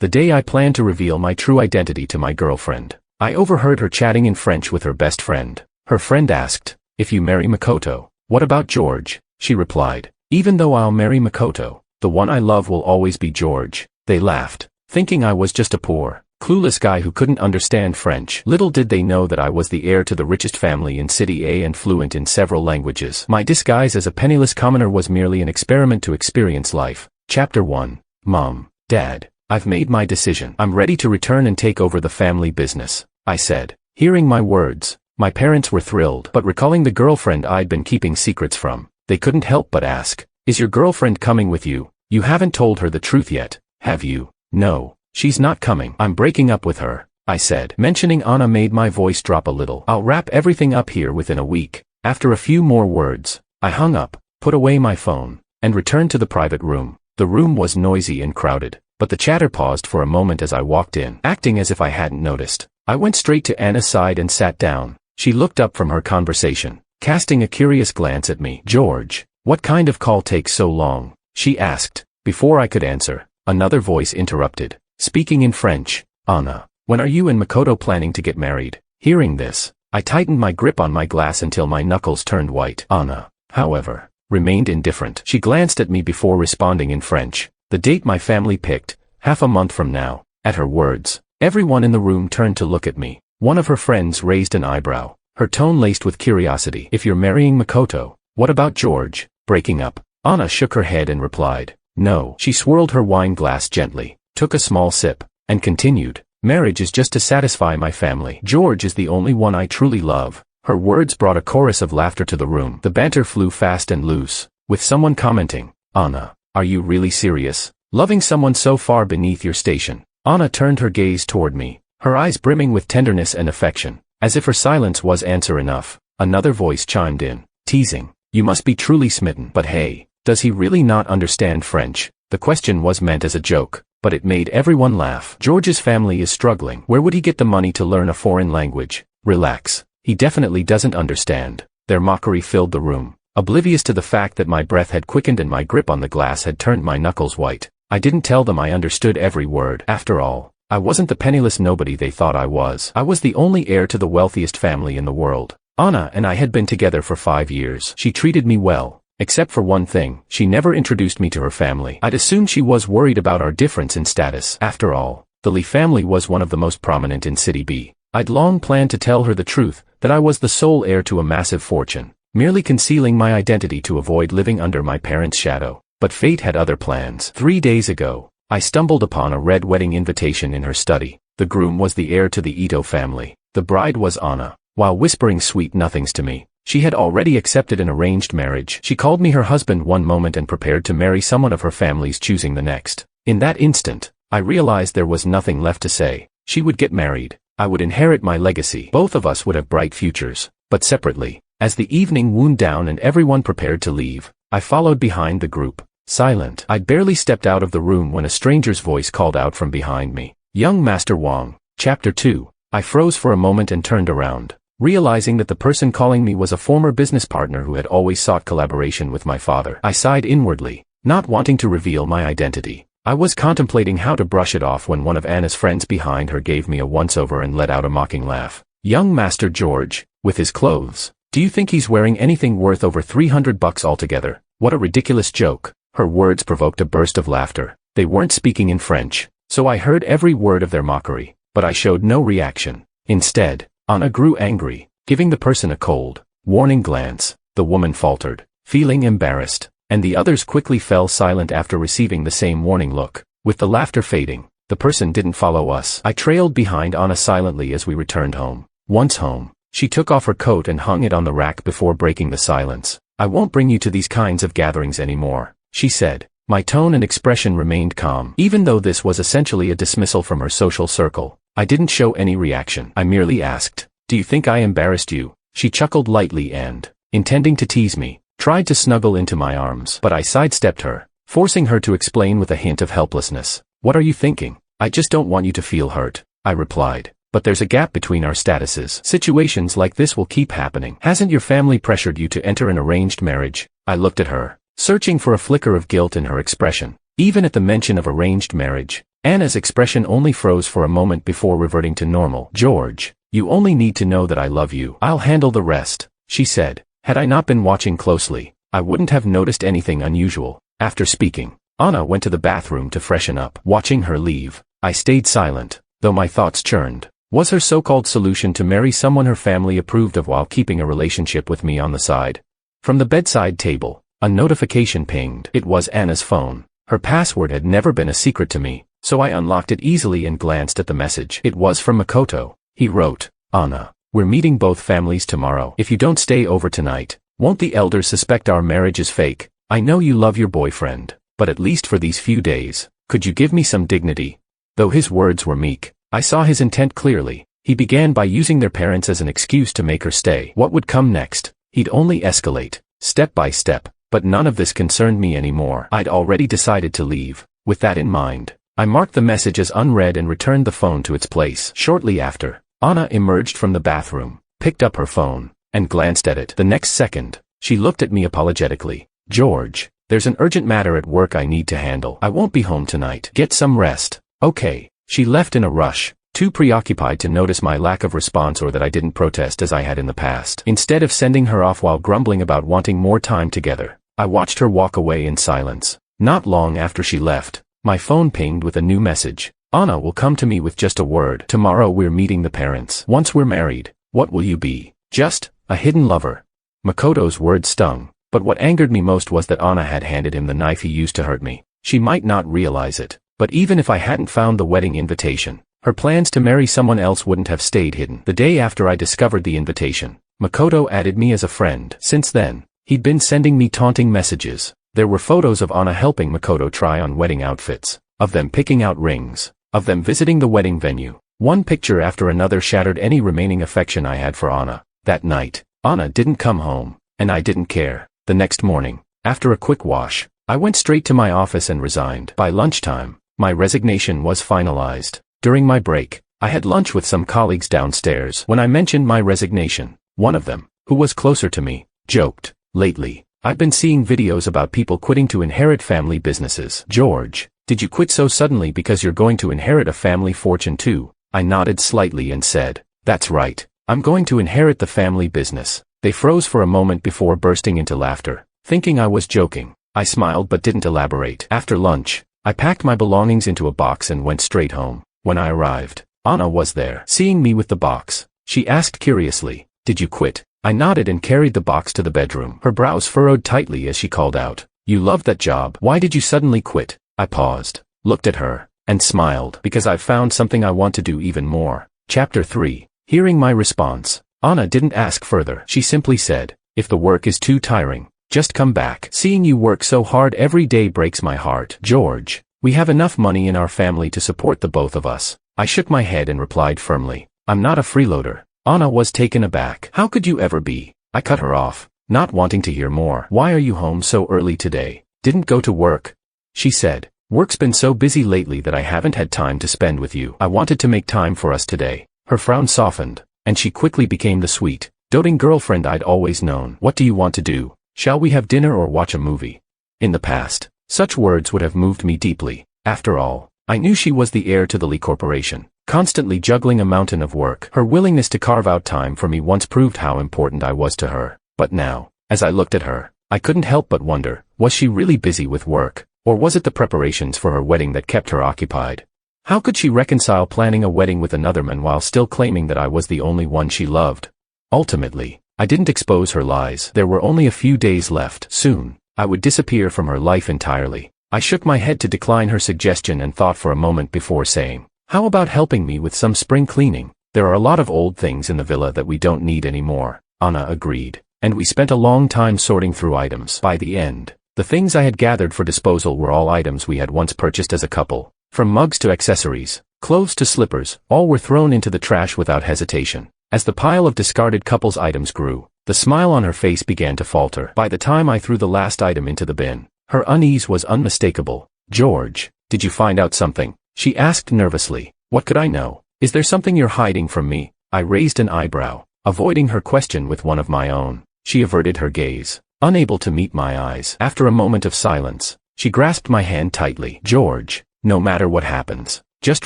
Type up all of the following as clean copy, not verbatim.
the day I planned to reveal my true identity to my girlfriend. I overheard her chatting in French with her best friend. Her friend asked, "If you marry Makoto, what about George?" She replied, "Even though I'll marry Makoto, the one I love will always be George." They laughed, thinking I was just a poor, clueless guy who couldn't understand French. Little did they know that I was the heir to the richest family in City A and fluent in several languages. My disguise as a penniless commoner was merely an experiment to experience life. Chapter 1. Mom, Dad, I've made my decision. I'm ready to return and take over the family business, I said. Hearing my words, my parents were thrilled, but recalling the girlfriend I'd been keeping secrets from, they couldn't help but ask, "Is your girlfriend coming with you? You haven't told her the truth yet, have you?" "No, she's not coming. I'm breaking up with her," I said. Mentioning Anna made my voice drop a little. "I'll wrap everything up here within a week." After a few more words, I hung up, put away my phone, and returned to the private room. The room was noisy and crowded, but the chatter paused for a moment as I walked in. Acting as if I hadn't noticed, I went straight to Anna's side and sat down. She looked up from her conversation, casting a curious glance at me. "George, what kind of call takes so long?" she asked. Before I could answer, another voice interrupted, speaking in French. "Anna, when are you and Makoto planning to get married?" Hearing this, I tightened my grip on my glass until my knuckles turned white. Anna, however, remained indifferent. She glanced at me before responding in French. "The date my family picked, half a month from now." At her words, everyone in the room turned to look at me. One of her friends raised an eyebrow, her tone laced with curiosity. "If you're marrying Makoto, what about George? Breaking up?" Anna shook her head and replied, "No." She swirled her wine glass gently, took a small sip, and continued, "Marriage is just to satisfy my family. George is the only one I truly love." Her words brought a chorus of laughter to the room. The banter flew fast and loose, with someone commenting, "Anna, are you really serious? Loving someone so far beneath your station?" Anna turned her gaze toward me, her eyes brimming with tenderness and affection, as if her silence was answer enough. Another voice chimed in, teasing, "You must be truly smitten. But hey, does he really not understand French?" The question was meant as a joke, but it made everyone laugh. "George's family is struggling. Where would he get the money to learn a foreign language?" "Relax. He definitely doesn't understand." Their mockery filled the room, oblivious to the fact that my breath had quickened and my grip on the glass had turned my knuckles white. I didn't tell them I understood every word. After all, I wasn't the penniless nobody they thought I was. I was the only heir to the wealthiest family in the world. Anna and I had been together for 5 years. She treated me well, except for one thing. She never introduced me to her family. I'd assumed she was worried about our difference in status. After all, the Lee family was one of the most prominent in City B. I'd long planned to tell her the truth, that I was the sole heir to a massive fortune, merely concealing my identity to avoid living under my parents' shadow. But fate had other plans. 3 days ago, I stumbled upon a red wedding invitation in her study. The groom was the heir to the Ito family. The bride was Anna. While whispering sweet nothings to me, she had already accepted an arranged marriage. She called me her husband one moment and prepared to marry someone of her family's choosing the next. In that instant, I realized there was nothing left to say. She would get married. I would inherit my legacy. Both of us would have bright futures, but separately. As the evening wound down and everyone prepared to leave, I followed behind the group, silent. I'd barely stepped out of the room when a stranger's voice called out from behind me, "Young Master Wang." Chapter 2. I froze for a moment and turned around, realizing that the person calling me was a former business partner who had always sought collaboration with my father. I sighed inwardly, not wanting to reveal my identity. I was contemplating how to brush it off when one of Anna's friends behind her gave me a once-over and let out a mocking laugh. "Young Master George, with his clothes. Do you think he's wearing anything worth over $300 altogether? What a ridiculous joke." Her words provoked a burst of laughter. They weren't speaking in French, so I heard every word of their mockery, but I showed no reaction. Instead, Anna grew angry, giving the person a cold, warning glance. The woman faltered, feeling embarrassed, and the others quickly fell silent after receiving the same warning look. With the laughter fading, the person didn't follow us. I trailed behind Anna silently as we returned home. Once home, she took off her coat and hung it on the rack before breaking the silence. "I won't bring you to these kinds of gatherings anymore," she said. My tone and expression remained calm. Even though this was essentially a dismissal from her social circle, I didn't show any reaction. I merely asked, "Do you think I embarrassed you?" She chuckled lightly and, intending to tease me, tried to snuggle into my arms. But I sidestepped her, forcing her to explain with a hint of helplessness. "What are you thinking? I just don't want you to feel hurt," I replied. "But there's a gap between our statuses. Situations like this will keep happening. Hasn't your family pressured you to enter an arranged marriage?" I looked at her, searching for a flicker of guilt in her expression. Even at the mention of arranged marriage, Anna's expression only froze for a moment before reverting to normal. "George, you only need to know that I love you. I'll handle the rest," she said. Had I not been watching closely, I wouldn't have noticed anything unusual. After speaking, Anna went to the bathroom to freshen up. Watching her leave, I stayed silent, though my thoughts churned. Was her so-called solution to marry someone her family approved of while keeping a relationship with me on the side? From the bedside table, a notification pinged. It was Anna's phone. Her password had never been a secret to me, so I unlocked it easily and glanced at the message. It was from Makoto. He wrote, "Anna, we're meeting both families tomorrow. If you don't stay over tonight, won't the elders suspect our marriage is fake? I know you love your boyfriend, but at least for these few days, could you give me some dignity?" Though his words were meek, I saw his intent clearly. He began by using their parents as an excuse to make her stay. What would come next? He'd only escalate, step by step, but none of this concerned me anymore. I'd already decided to leave. With that in mind, I marked the message as unread and returned the phone to its place. Shortly after, Anna emerged from the bathroom, picked up her phone, and glanced at it. The next second, she looked at me apologetically. "George, there's an urgent matter at work I need to handle. I won't be home tonight. Get some rest." "Okay." She left in a rush, too preoccupied to notice my lack of response or that I didn't protest as I had in the past. Instead of sending her off while grumbling about wanting more time together, I watched her walk away in silence. Not long after she left, my phone pinged with a new message. "Anna will come to me with just a word. Tomorrow we're meeting the parents. Once we're married, what will you be? Just a hidden lover?" Makoto's words stung, but what angered me most was that Anna had handed him the knife he used to hurt me. She might not realize it, but even if I hadn't found the wedding invitation, her plans to marry someone else wouldn't have stayed hidden. The day after I discovered the invitation, Makoto added me as a friend. Since then, he'd been sending me taunting messages. There were photos of Anna helping Makoto try on wedding outfits, of them picking out rings, of them visiting the wedding venue. One picture after another shattered any remaining affection I had for Anna. That night, Anna didn't come home, and I didn't care. The next morning, after a quick wash, I went straight to my office and resigned. By lunchtime, my resignation was finalized. During my break, I had lunch with some colleagues downstairs. When I mentioned my resignation, one of them, who was closer to me, joked, "Lately, I've been seeing videos about people quitting to inherit family businesses. George, did you quit so suddenly because you're going to inherit a family fortune too?" I nodded slightly and said, "That's right, I'm going to inherit the family business." They froze for a moment before bursting into laughter, thinking I was joking. I smiled but didn't elaborate. After lunch, I packed my belongings into a box and went straight home. When I arrived, Anna was there. Seeing me with the box, she asked curiously, "Did you quit?" I nodded and carried the box to the bedroom. Her brows furrowed tightly as she called out, "You loved that job. Why did you suddenly quit?" I paused, looked at her, and smiled. "Because I've found something I want to do even more." Chapter 3. Hearing my response, Anna didn't ask further. She simply said, "If the work is too tiring, just come back. Seeing you work so hard every day breaks my heart." "George, we have enough money in our family to support the both of us." I shook my head and replied firmly, "I'm not a freeloader." Anna was taken aback. "How could you ever be?" I cut her off, not wanting to hear more. "Why are you home so early today? Didn't go to work?" She said, "Work's been so busy lately that I haven't had time to spend with you. I wanted to make time for us today." Her frown softened, and she quickly became the sweet, doting girlfriend I'd always known. "What do you want to do? Shall we have dinner or watch a movie?" In the past, such words would have moved me deeply. After all, I knew she was the heir to the Lee Corporation, constantly juggling a mountain of work. Her willingness to carve out time for me once proved how important I was to her. But now, as I looked at her, I couldn't help but wonder, was she really busy with work, or was it the preparations for her wedding that kept her occupied? How could she reconcile planning a wedding with another man while still claiming that I was the only one she loved? Ultimately, I didn't expose her lies. There were only a few days left. Soon, I would disappear from her life entirely. I shook my head to decline her suggestion and thought for a moment before saying, "How about helping me with some spring cleaning? There are a lot of old things in the villa that we don't need anymore." Anna agreed, and we spent a long time sorting through items. By the end, the things I had gathered for disposal were all items we had once purchased as a couple. From mugs to accessories, clothes to slippers, all were thrown into the trash without hesitation. As the pile of discarded couples' items grew, the smile on her face began to falter. By the time I threw the last item into the bin, her unease was unmistakable. "George, did you find out something?" she asked nervously. "What could I know? Is there something you're hiding from me?" I raised an eyebrow, avoiding her question with one of my own. She averted her gaze, unable to meet my eyes. After a moment of silence, she grasped my hand tightly. "George, No matter what happens, just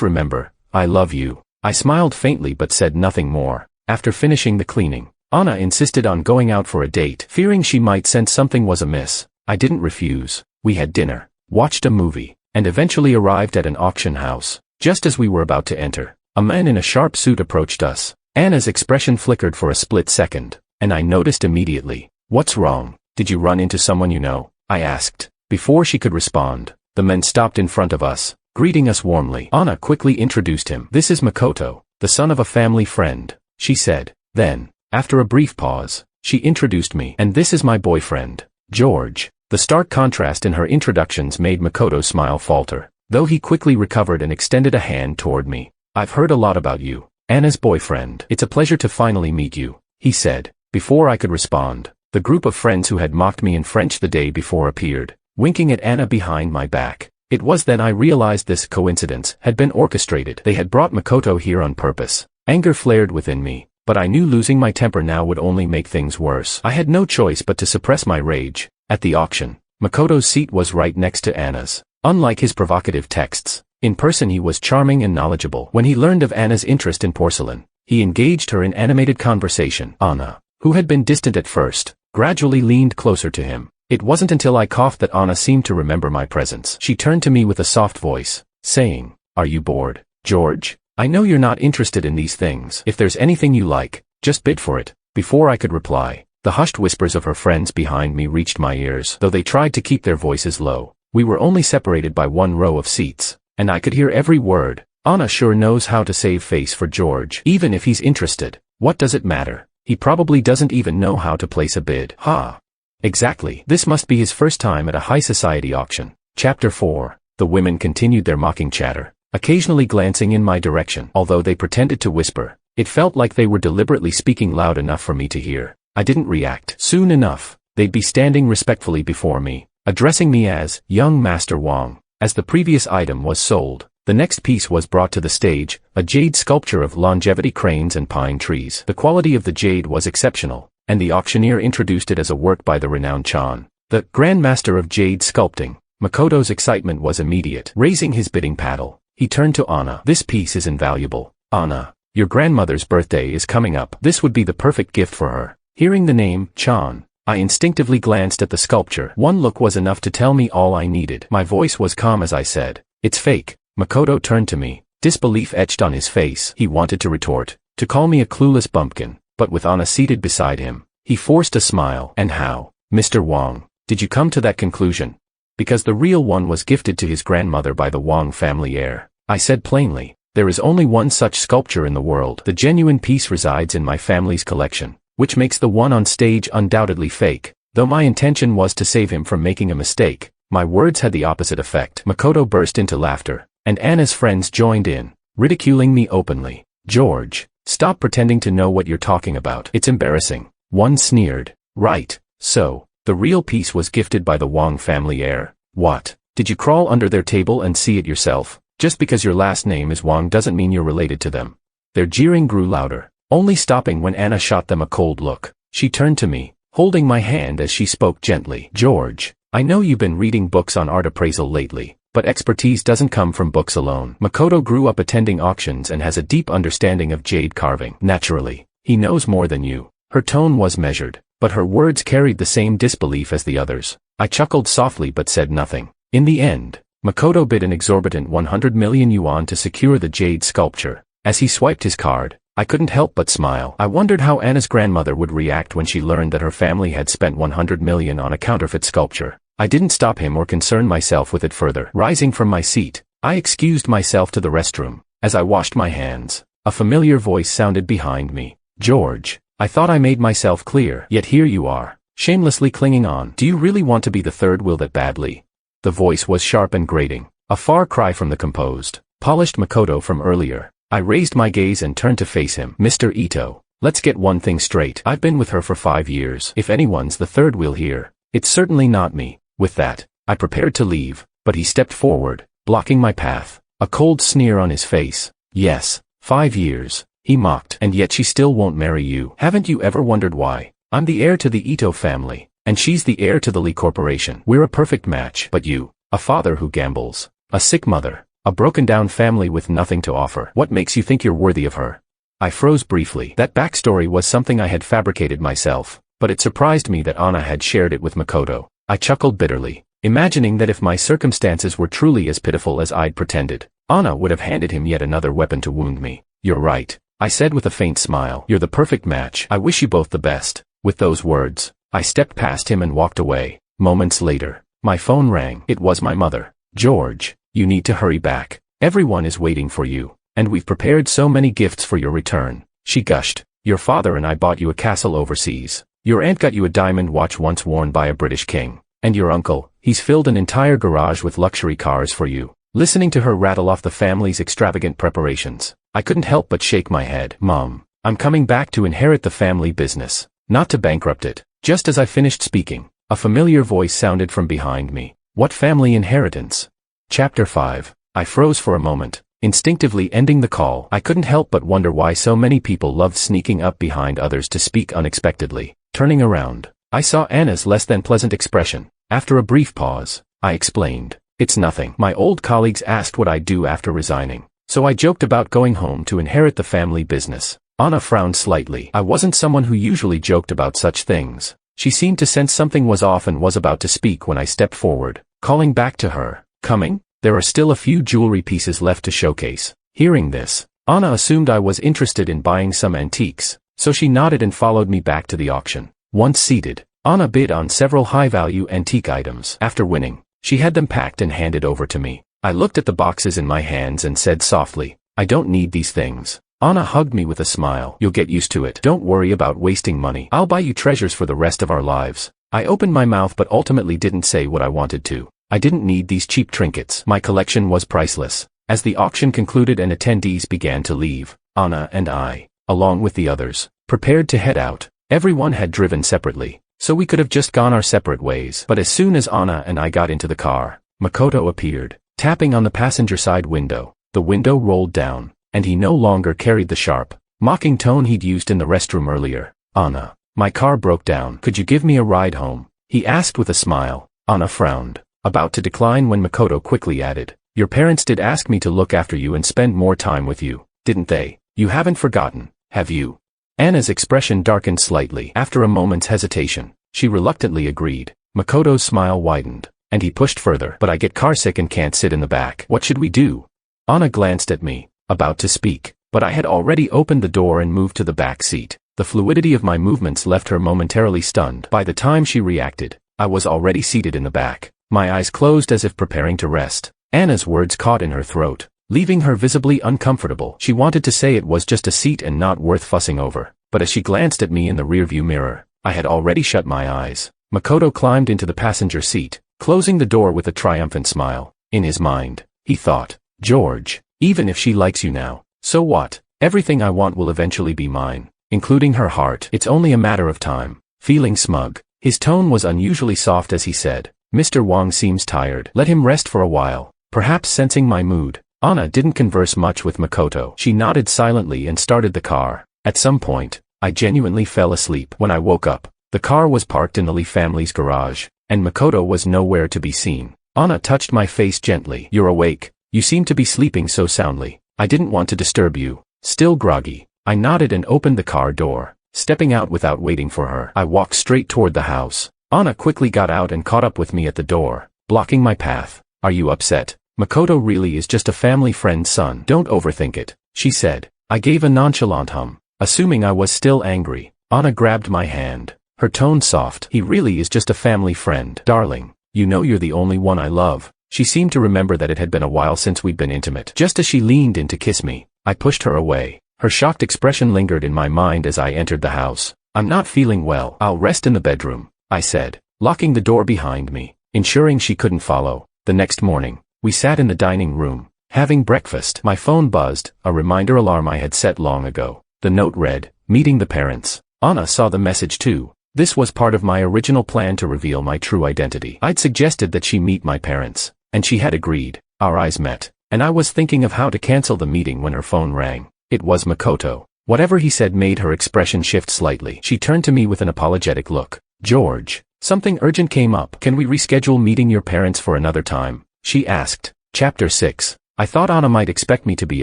remember, I love you. I smiled faintly but said nothing more. After finishing the cleaning, Anna insisted on going out for a date, fearing she might sense something was amiss. I didn't refuse. We had dinner, watched a movie, and eventually arrived at an auction house. Just as we were about to enter, a man in a sharp suit approached us. Anna's expression flickered for a split second, and I noticed immediately. What's wrong? Did you run into someone you know? I asked. Before she could respond, the man stopped in front of us, greeting us warmly. Anna quickly introduced him. This is Makoto, the son of a family friend, she said. Then, after a brief pause, she introduced me. And this is my boyfriend, George. The stark contrast in her introductions made Makoto's smile falter, though he quickly recovered and extended a hand toward me. I've heard a lot about you, Anna's boyfriend. It's a pleasure to finally meet you, he said. Before I could respond, the group of friends who had mocked me in French the day before appeared, winking at Anna behind my back. It was then I realized this coincidence had been orchestrated. They had brought Makoto here on purpose. Anger flared within me, but I knew losing my temper now would only make things worse. I had no choice but to suppress my rage. At the auction, Makoto's seat was right next to Anna's. Unlike his provocative texts, in person he was charming and knowledgeable. When he learned of Anna's interest in porcelain, he engaged her in animated conversation. Anna, who had been distant at first, gradually leaned closer to him. It wasn't until I coughed that Anna seemed to remember my presence. She turned to me with a soft voice, saying, "Are you bored, George? I know you're not interested in these things. If there's anything you like, just bid for it." Before I could reply, the hushed whispers of her friends behind me reached my ears. Though they tried to keep their voices low, we were only separated by one row of seats, and I could hear every word. Anna sure knows how to save face for George. Even if he's interested, what does it matter? He probably doesn't even know how to place a bid. Ha! Exactly. This must be his first time at a high society auction. Chapter 4. The women continued their mocking chatter, occasionally glancing in my direction. Although they pretended to whisper, it felt like they were deliberately speaking loud enough for me to hear. I didn't react. Soon enough, they'd be standing respectfully before me, addressing me as young Master Wang. As the previous item was sold, the next piece was brought to the stage, a jade sculpture of longevity cranes and pine trees. The quality of the jade was exceptional, and the auctioneer introduced it as a work by the renowned Chan, the Grand Master of Jade Sculpting. Makoto's excitement was immediate. Raising his bidding paddle, he turned to Anna. "This piece is invaluable. Anna, your grandmother's birthday is coming up. This would be the perfect gift for her." Hearing the name, Chan, I instinctively glanced at the sculpture. One look was enough to tell me all I needed. My voice was calm as I said, "It's fake." Makoto turned to me, disbelief etched on his face. He wanted to retort, to call me a clueless bumpkin, but with Anna seated beside him, he forced a smile. "And how, Mr. Wang, did you come to that conclusion?" "Because the real one was gifted to his grandmother by the Wang family heir," I said plainly. "There is only one such sculpture in the world. The genuine piece resides in my family's collection, which makes the one on stage undoubtedly fake." Though my intention was to save him from making a mistake, my words had the opposite effect. Makoto burst into laughter, and Anna's friends joined in, ridiculing me openly. "George, stop pretending to know what you're talking about. It's embarrassing." One sneered. "Right, so, the real piece was gifted by the Wang family heir. What, did you crawl under their table and see it yourself? Just because your last name is Wang doesn't mean you're related to them." Their jeering grew louder, only stopping when Anna shot them a cold look. She turned to me, holding my hand as she spoke gently. "George, I know you've been reading books on art appraisal lately, but expertise doesn't come from books alone. Makoto grew up attending auctions and has a deep understanding of jade carving. Naturally, he knows more than you." Her tone was measured, but her words carried the same disbelief as the others. I chuckled softly but said nothing. In the end, Makoto bid an exorbitant 100 million yuan to secure the jade sculpture. As he swiped his card, I couldn't help but smile. I wondered how Anna's grandmother would react when she learned that her family had spent 100 million on a counterfeit sculpture. I didn't stop him or concern myself with it further. Rising from my seat, I excused myself to the restroom. As I washed my hands, a familiar voice sounded behind me. "George, I thought I made myself clear, yet here you are, shamelessly clinging on. Do you really want to be the third wheel that badly?" The voice was sharp and grating, a far cry from the composed, polished Makoto from earlier. I raised my gaze and turned to face him. "Mr. Ito, let's get one thing straight. I've been with her for 5 years. If anyone's the third wheel here, it's certainly not me." With that, I prepared to leave, but he stepped forward, blocking my path, a cold sneer on his face. "Yes, 5 years, he mocked. "And yet she still won't marry you. Haven't you ever wondered why? I'm the heir to the Ito family, and she's the heir to the Lee Corporation. We're a perfect match. But you, a father who gambles, a sick mother, A broken-down family with nothing to offer. What makes you think you're worthy of her? I froze briefly. That backstory was something I had fabricated myself, but it surprised me that Anna had shared it with Makoto. I chuckled bitterly, imagining that if my circumstances were truly as pitiful as I'd pretended, Anna would have handed him yet another weapon to wound me. You're right, I said with a faint smile. You're the perfect match. I wish you both the best. With those words, I stepped past him and walked away. Moments later, my phone rang. It was my mother. George, you need to hurry back. Everyone is waiting for you, and we've prepared so many gifts for your return, she gushed. Your father and I bought you a castle overseas. Your aunt got you a diamond watch once worn by a British king. And your uncle, he's filled an entire garage with luxury cars for you. Listening to her rattle off the family's extravagant preparations, I couldn't help but shake my head. Mom, I'm coming back to inherit the family business, not to bankrupt it. Just as I finished speaking, a familiar voice sounded from behind me. What family inheritance? Chapter 5. I froze for a moment, instinctively ending the call. I couldn't help but wonder why so many people loved sneaking up behind others to speak unexpectedly. Turning around, I saw Anna's less than pleasant expression. After a brief pause, I explained. It's nothing. My old colleagues asked what I'd do after resigning, so I joked about going home to inherit the family business. Anna frowned slightly. I wasn't someone who usually joked about such things. She seemed to sense something was off and was about to speak when I stepped forward, calling back to her. Coming? There are still a few jewelry pieces left to showcase. Hearing this, Anna assumed I was interested in buying some antiques, so she nodded and followed me back to the auction. Once seated, Anna bid on several high-value antique items. After winning, she had them packed and handed over to me. I looked at the boxes in my hands and said softly, I don't need these things. Anna hugged me with a smile. You'll get used to it. Don't worry about wasting money. I'll buy you treasures for the rest of our lives. I opened my mouth but ultimately didn't say what I wanted to. I didn't need these cheap trinkets. My collection was priceless. As the auction concluded and attendees began to leave, Anna and I, along with the others, prepared to head out. Everyone had driven separately, so we could have just gone our separate ways. But as soon as Anna and I got into the car, Makoto appeared, tapping on the passenger side window. The window rolled down, and he no longer carried the sharp, mocking tone he'd used in the restroom earlier. Anna, my car broke down. Could you give me a ride home? He asked with a smile. Anna frowned, about to decline when Makoto quickly added, your parents did ask me to look after you and spend more time with you, didn't they? You haven't forgotten, have you? Anna's expression darkened slightly. After a moment's hesitation, she reluctantly agreed. Makoto's smile widened, and he pushed further. But I get carsick and can't sit in the back. What should we do? Anna glanced at me, about to speak, but I had already opened the door and moved to the back seat. The fluidity of my movements left her momentarily stunned. By the time she reacted, I was already seated in the back, my eyes closed as if preparing to rest. Anna's words caught in her throat, leaving her visibly uncomfortable. She wanted to say it was just a seat and not worth fussing over, but as she glanced at me in the rearview mirror, I had already shut my eyes. Makoto climbed into the passenger seat, closing the door with a triumphant smile. In his mind, he thought, George, even if she likes you now, so what? Everything I want will eventually be mine, including her heart. It's only a matter of time. Feeling smug, his tone was unusually soft as he said, Mr. Wang seems tired. Let him rest for a while. Perhaps sensing my mood, Anna didn't converse much with Makoto. She nodded silently and started the car. At some point, I genuinely fell asleep. When I woke up, the car was parked in the Lee family's garage, and Makoto was nowhere to be seen. Anna touched my face gently. You're awake. You seem to be sleeping so soundly. I didn't want to disturb you. Still groggy, I nodded and opened the car door, stepping out without waiting for her. I walked straight toward the house. Anna quickly got out and caught up with me at the door, blocking my path. Are you upset? Makoto really is just a family friend's son. Don't overthink it, she said. I gave a nonchalant hum, assuming I was still angry. Anna grabbed my hand, her tone soft. He really is just a family friend. Darling, you know you're the only one I love. She seemed to remember that it had been a while since we'd been intimate. Just as she leaned in to kiss me, I pushed her away. Her shocked expression lingered in my mind as I entered the house. I'm not feeling well. I'll rest in the bedroom, I said, locking the door behind me, ensuring she couldn't follow. The next morning, we sat in the dining room, having breakfast. My phone buzzed, a reminder alarm I had set long ago. The note read, meeting the parents. Anna saw the message too. This was part of my original plan to reveal my true identity. I'd suggested that she meet my parents, and she had agreed. Our eyes met, and I was thinking of how to cancel the meeting when her phone rang. It was Makoto. Whatever he said made her expression shift slightly. She turned to me with an apologetic look. George, something urgent came up. Can we reschedule meeting your parents for another time? She asked. Chapter 6. I thought Anna might expect me to be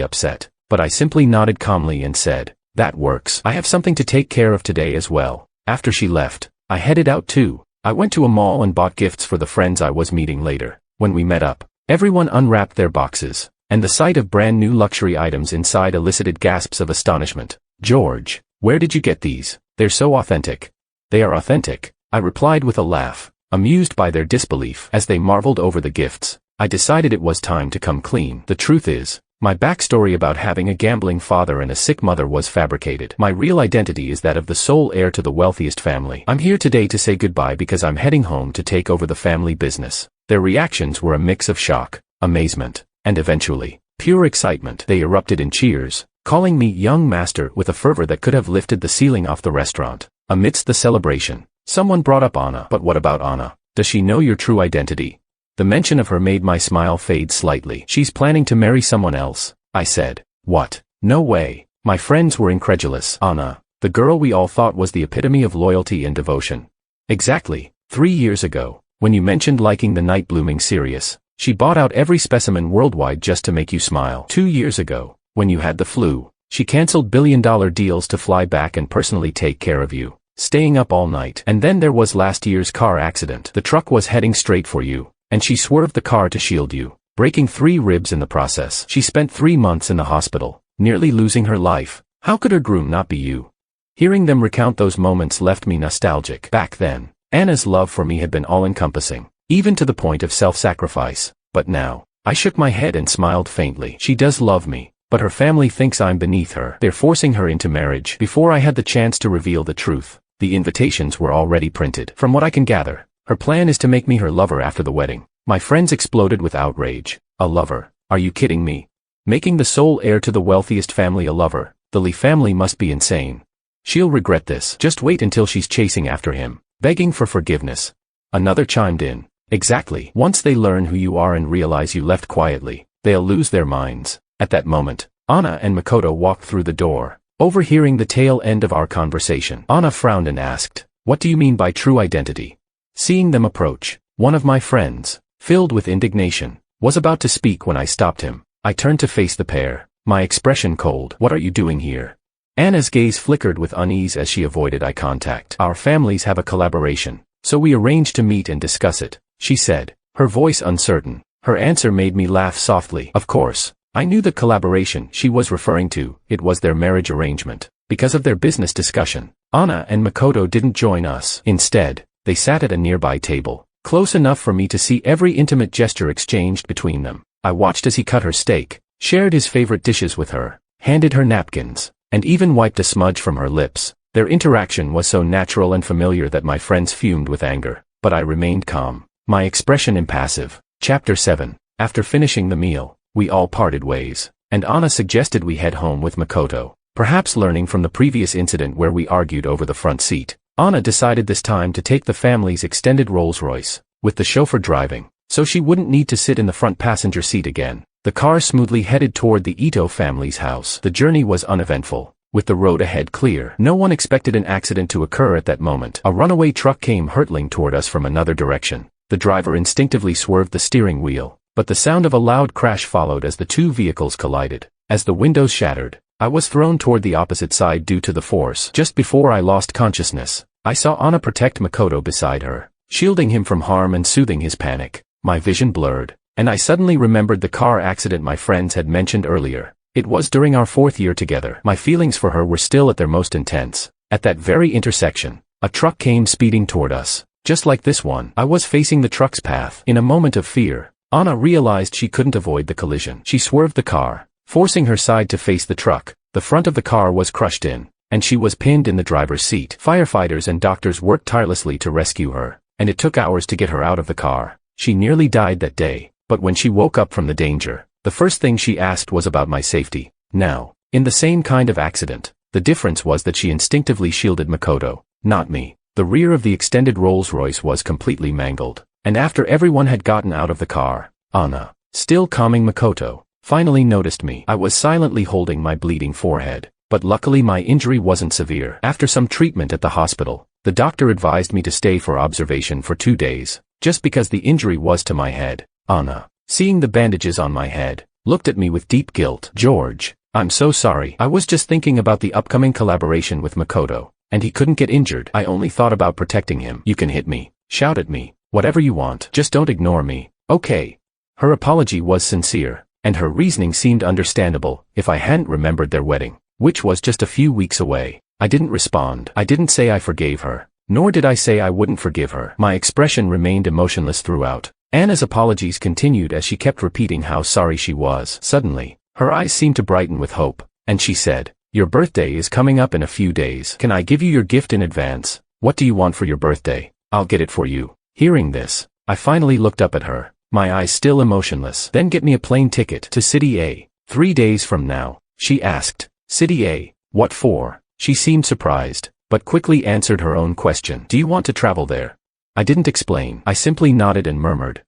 upset, but I simply nodded calmly and said, "That works. I have something to take care of today as well." After she left, I headed out too. I went to a mall and bought gifts for the friends I was meeting later. When we met up, everyone unwrapped their boxes, and the sight of brand new luxury items inside elicited gasps of astonishment. "George, where did you get these? They're so authentic." "They are authentic," I replied with a laugh, amused by their disbelief as they marveled over the gifts. I decided it was time to come clean. The truth is, my backstory about having a gambling father and a sick mother was fabricated. My real identity is that of the sole heir to the wealthiest family. I'm here today to say goodbye because I'm heading home to take over the family business. Their reactions were a mix of shock, amazement, and eventually, pure excitement. They erupted in cheers, calling me young master with a fervor that could have lifted the ceiling off the restaurant. Amidst the celebration, someone brought up Anna. "But what about Anna? Does she know your true identity?" The mention of her made my smile fade slightly. "She's planning to marry someone else," I said. "What? No way." My friends were incredulous. "Anna, the girl we all thought was the epitome of loyalty and devotion." "Exactly. 3 years ago, when you mentioned liking the night blooming Sirius, she bought out every specimen worldwide just to make you smile. 2 years ago, when you had the flu, she canceled billion-dollar deals to fly back and personally take care of you, staying up all night. And then there was last year's car accident. The truck was heading straight for you, and she swerved the car to shield you, breaking 3 ribs in the process. She spent 3 months in the hospital, nearly losing her life. How could her groom not be you?" Hearing them recount those moments left me nostalgic. Back then, Anna's love for me had been all-encompassing, even to the point of self-sacrifice. But now, I shook my head and smiled faintly. "She does love me, but her family thinks I'm beneath her. They're forcing her into marriage." Before I had the chance to reveal the truth, the invitations were already printed. "From what I can gather, her plan is to make me her lover after the wedding." My friends exploded with outrage. "A lover? Are you kidding me? Making the sole heir to the wealthiest family a lover? The Lee family must be insane. She'll regret this. Just wait until she's chasing after him, begging for forgiveness." Another chimed in. "Exactly. Once they learn who you are and realize you left quietly, they'll lose their minds." At that moment, Anna and Makoto walked through the door, overhearing the tail end of our conversation. Anna frowned and asked, "What do you mean by true identity?" Seeing them approach, one of my friends, filled with indignation, was about to speak when I stopped him. I turned to face the pair, my expression cold. "What are you doing here?" Anna's gaze flickered with unease as she avoided eye contact. "Our families have a collaboration, so we arranged to meet and discuss it," she said, her voice uncertain. Her answer made me laugh softly. Of course, I knew the collaboration she was referring to. It was their marriage arrangement. Because of their business discussion, Anna and Makoto didn't join us. Instead, they sat at a nearby table, close enough for me to see every intimate gesture exchanged between them. I watched as he cut her steak, shared his favorite dishes with her, handed her napkins, and even wiped a smudge from her lips. Their interaction was so natural and familiar that my friends fumed with anger, but I remained calm, my expression impassive. Chapter 7. After finishing the meal, we all parted ways, and Anna suggested we head home with Makoto. Perhaps learning from the previous incident where we argued over the front seat, Anna decided this time to take the family's extended Rolls-Royce, with the chauffeur driving, so she wouldn't need to sit in the front passenger seat again. The car smoothly headed toward the Ito family's house. The journey was uneventful, with the road ahead clear. No one expected an accident to occur at that moment. A runaway truck came hurtling toward us from another direction. The driver instinctively swerved the steering wheel, but the sound of a loud crash followed as the two vehicles collided. As the windows shattered, I was thrown toward the opposite side due to the force. Just before I lost consciousness, I saw Anna protect Makoto beside her, shielding him from harm and soothing his panic. My vision blurred, and I suddenly remembered the car accident my friends had mentioned earlier. It was during our 4th year together. My feelings for her were still at their most intense. At that very intersection, a truck came speeding toward us, just like this one. I was facing the truck's path. In a moment of fear, Anna realized she couldn't avoid the collision. She swerved the car, forcing her side to face the truck. The front of the car was crushed in, and she was pinned in the driver's seat. Firefighters and doctors worked tirelessly to rescue her, and it took hours to get her out of the car. She nearly died that day, but when she woke up from the danger, the first thing she asked was about my safety. Now, in the same kind of accident, the difference was that she instinctively shielded Makoto, not me. The rear of the extended Rolls-Royce was completely mangled, and after everyone had gotten out of the car, Anna, still calming Makoto, finally noticed me. I was silently holding my bleeding forehead, but luckily my injury wasn't severe. After some treatment at the hospital, the doctor advised me to stay for observation for 2 days, just because the injury was to my head. Anna, seeing the bandages on my head, looked at me with deep guilt. George, I'm so sorry. I was just thinking about the upcoming collaboration with Makoto, and he couldn't get injured. I only thought about protecting him. You can hit me, shout at me, whatever you want. Just don't ignore me, okay? Her apology was sincere, and her reasoning seemed understandable if I hadn't remembered their wedding, which was just a few weeks away. I didn't respond. I didn't say I forgave her, nor did I say I wouldn't forgive her. My expression remained emotionless throughout. Anna's apologies continued as she kept repeating how sorry she was. Suddenly, her eyes seemed to brighten with hope, and she said, "Your birthday is coming up in a few days. Can I give you your gift in advance? What do you want for your birthday? I'll get it for you." Hearing this, I finally looked up at her, my eyes still emotionless. "Then get me a plane ticket to City A, 3 days from now," she asked. "City A, what for?" She seemed surprised, but quickly answered her own question. "Do you want to travel there?" I didn't explain. I simply nodded and murmured,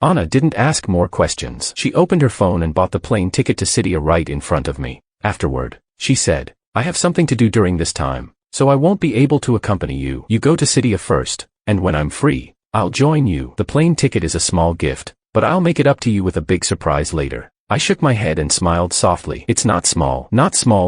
Anna didn't ask more questions. She opened her phone and bought the plane ticket to City A right in front of me. Afterward, she said, "I have something to do during this time, so I won't be able to accompany you. You go to City A first, and when I'm free, I'll join you. The plane ticket is a small gift, but I'll make it up to you with a big surprise later." I shook my head and smiled softly. "It's not small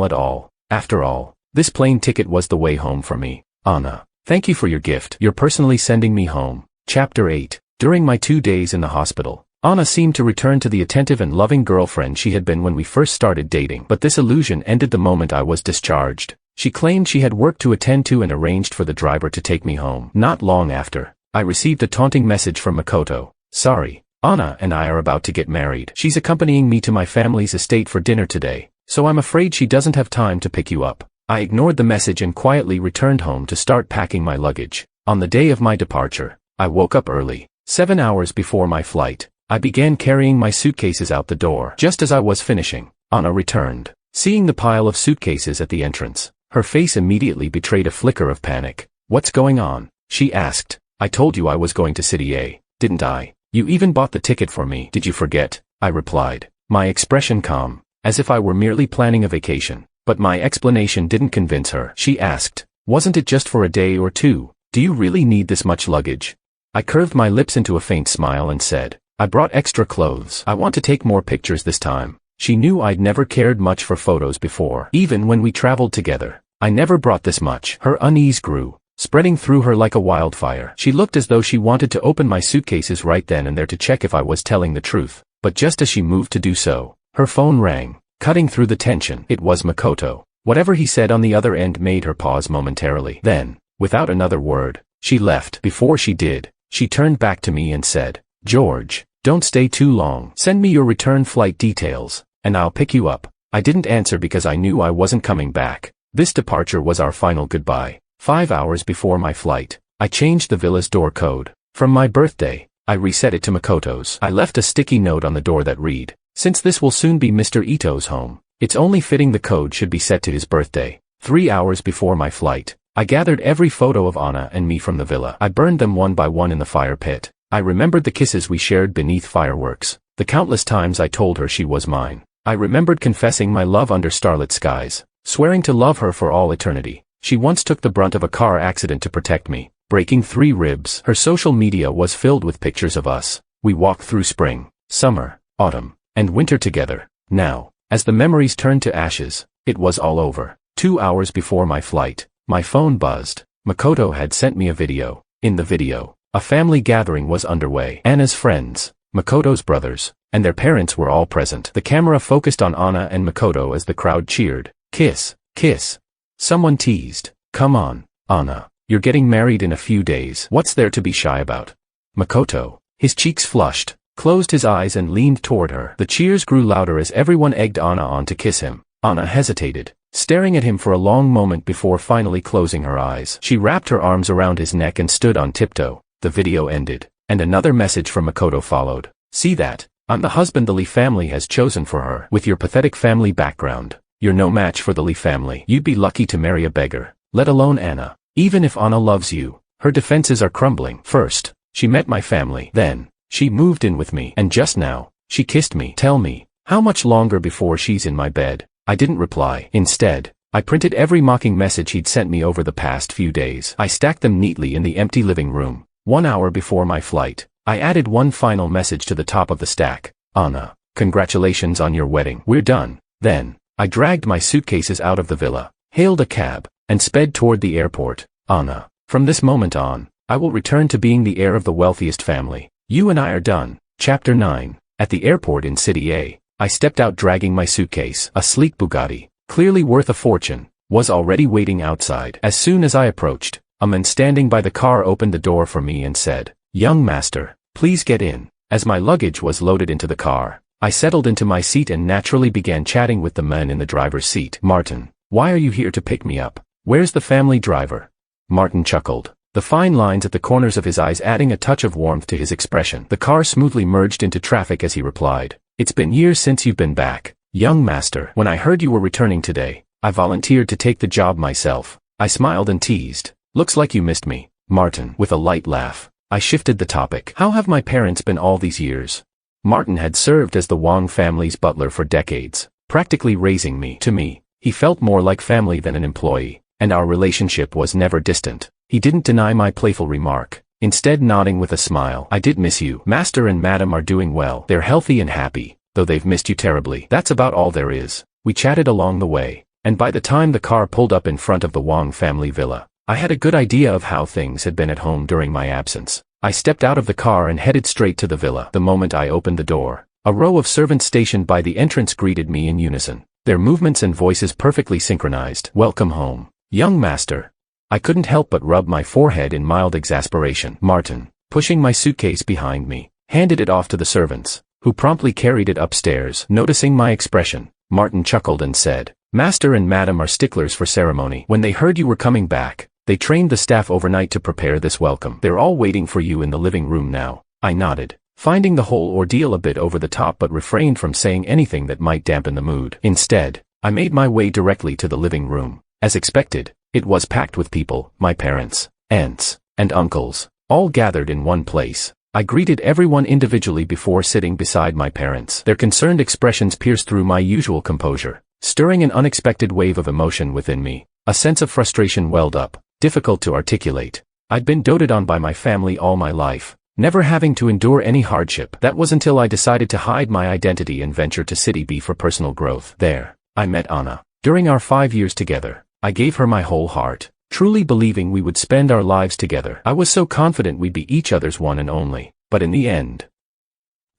at all. After all, this plane ticket was the way home for me. Anna, thank you for your gift. You're personally sending me home." Chapter 8. During my 2 days in the hospital, Anna seemed to return to the attentive and loving girlfriend she had been when we first started dating. But this illusion ended the moment I was discharged. She claimed she had work to attend to and arranged for the driver to take me home. Not long after, I received a taunting message from Makoto. "Sorry, Anna and I are about to get married. She's accompanying me to my family's estate for dinner today, so I'm afraid she doesn't have time to pick you up." I ignored the message and quietly returned home to start packing my luggage. On the day of my departure, I woke up early. 7 hours before my flight, I began carrying my suitcases out the door. Just as I was finishing, Anna returned. Seeing the pile of suitcases at the entrance, her face immediately betrayed a flicker of panic. "What's going on?" she asked. "I told you I was going to City A, didn't I? You even bought the ticket for me. Did you forget?" I replied, my expression calm, as if I were merely planning a vacation. But my explanation didn't convince her. She asked, "Wasn't it just for a day or two? Do you really need this much luggage?" I curved my lips into a faint smile and said, "I brought extra clothes. I want to take more pictures this time." She knew I'd never cared much for photos before. Even when we traveled together, I never brought this much. Her unease grew, spreading through her like a wildfire. She looked as though she wanted to open my suitcases right then and there to check if I was telling the truth. But just as she moved to do so, her phone rang, cutting through the tension. It was Makoto. Whatever he said on the other end made her pause momentarily. Then, without another word, she left. Before she did, she turned back to me and said, "George, don't stay too long. Send me your return flight details, and I'll pick you up." I didn't answer because I knew I wasn't coming back. This departure was our final goodbye. 5 hours before my flight, I changed the villa's door code. From my birthday, I reset it to Makoto's. I left a sticky note on the door that read, "Since this will soon be Mr. Ito's home, it's only fitting the code should be set to his birthday." 3 hours before my flight, I gathered every photo of Anna and me from the villa. I burned them one by one in the fire pit. I remembered the kisses we shared beneath fireworks, the countless times I told her she was mine. I remembered confessing my love under starlit skies, swearing to love her for all eternity. She once took the brunt of a car accident to protect me, breaking 3 ribs. Her social media was filled with pictures of us. We walked through spring, summer, autumn, and winter together. Now, as the memories turned to ashes, it was all over. 2 hours before my flight, my phone buzzed. Makoto had sent me a video. In the video, a family gathering was underway. Anna's friends, Makoto's brothers, and their parents were all present. The camera focused on Anna and Makoto as the crowd cheered. "Kiss, kiss." Someone teased, "Come on, Anna, you're getting married in a few days. What's there to be shy about?" Makoto, his cheeks flushed, closed his eyes and leaned toward her. The cheers grew louder as everyone egged Anna on to kiss him. Anna hesitated, staring at him for a long moment before finally closing her eyes. She wrapped her arms around his neck and stood on tiptoe. The video ended, and another message from Makoto followed. "See that? I'm the husband the Lee family has chosen for her. With your pathetic family background, you're no match for the Lee family. You'd be lucky to marry a beggar, let alone Anna. Even if Anna loves you, her defenses are crumbling. First, she met my family. Then, she moved in with me. And just now, she kissed me. Tell me, how much longer before she's in my bed?" I didn't reply. Instead, I printed every mocking message he'd sent me over the past few days. I stacked them neatly in the empty living room. 1 hour before my flight, I added one final message to the top of the stack. "Anna, Congratulations on your wedding. We're done. Then, I dragged my suitcases out of the villa, hailed a cab, and sped toward the airport. Anna, from this moment on, I will return to being the heir of the wealthiest family. You and I are done. Chapter 9. At the airport in City A, I stepped out dragging my suitcase. A sleek Bugatti, clearly worth a fortune, was already waiting outside. As soon as I approached, a man standing by the car opened the door for me and said, "Young master, please get in." As my luggage was loaded into the car, I settled into my seat and naturally began chatting with the man in the driver's seat. "Martin, why are you here to pick me up? Where's the family driver?" Martin chuckled, the fine lines at the corners of his eyes adding a touch of warmth to his expression. The car smoothly merged into traffic as he replied, "It's been years since you've been back, young master. When I heard you were returning today, I volunteered to take the job myself." I smiled and teased, "Looks like you missed me." Martin, with a light laugh. I shifted the topic. "How have my parents been all these years?" Martin had served as the Wang family's butler for decades, practically raising me. To me, he felt more like family than an employee, and our relationship was never distant. He didn't deny my playful remark, instead nodding with a smile. "I did miss you. Master and Madam are doing well. They're healthy and happy, though they've missed you terribly. That's about all there is." We chatted along the way, and by the time the car pulled up in front of the Wang family villa, I had a good idea of how things had been at home during my absence. I stepped out of the car and headed straight to the villa. The moment I opened the door, a row of servants stationed by the entrance greeted me in unison, their movements and voices perfectly synchronized. "Welcome home, young master." I couldn't help but rub my forehead in mild exasperation. Martin, pushing my suitcase behind me, handed it off to the servants, who promptly carried it upstairs. Noticing my expression, Martin chuckled and said, "Master and Madam are sticklers for ceremony. When they heard you were coming back, they trained the staff overnight to prepare this welcome. They're all waiting for you in the living room now." I nodded, finding the whole ordeal a bit over the top but refrained from saying anything that might dampen the mood. Instead, I made my way directly to the living room. As expected, it was packed with people, my parents, aunts, and uncles, all gathered in one place. I greeted everyone individually before sitting beside my parents. Their concerned expressions pierced through my usual composure, stirring an unexpected wave of emotion within me. A sense of frustration welled up, difficult to articulate. I'd been doted on by my family all my life, never having to endure any hardship. That was until I decided to hide my identity and venture to City B for personal growth. There, I met Anna. During our 5 years together, I gave her my whole heart, truly believing we would spend our lives together. I was so confident we'd be each other's one and only, but in the end,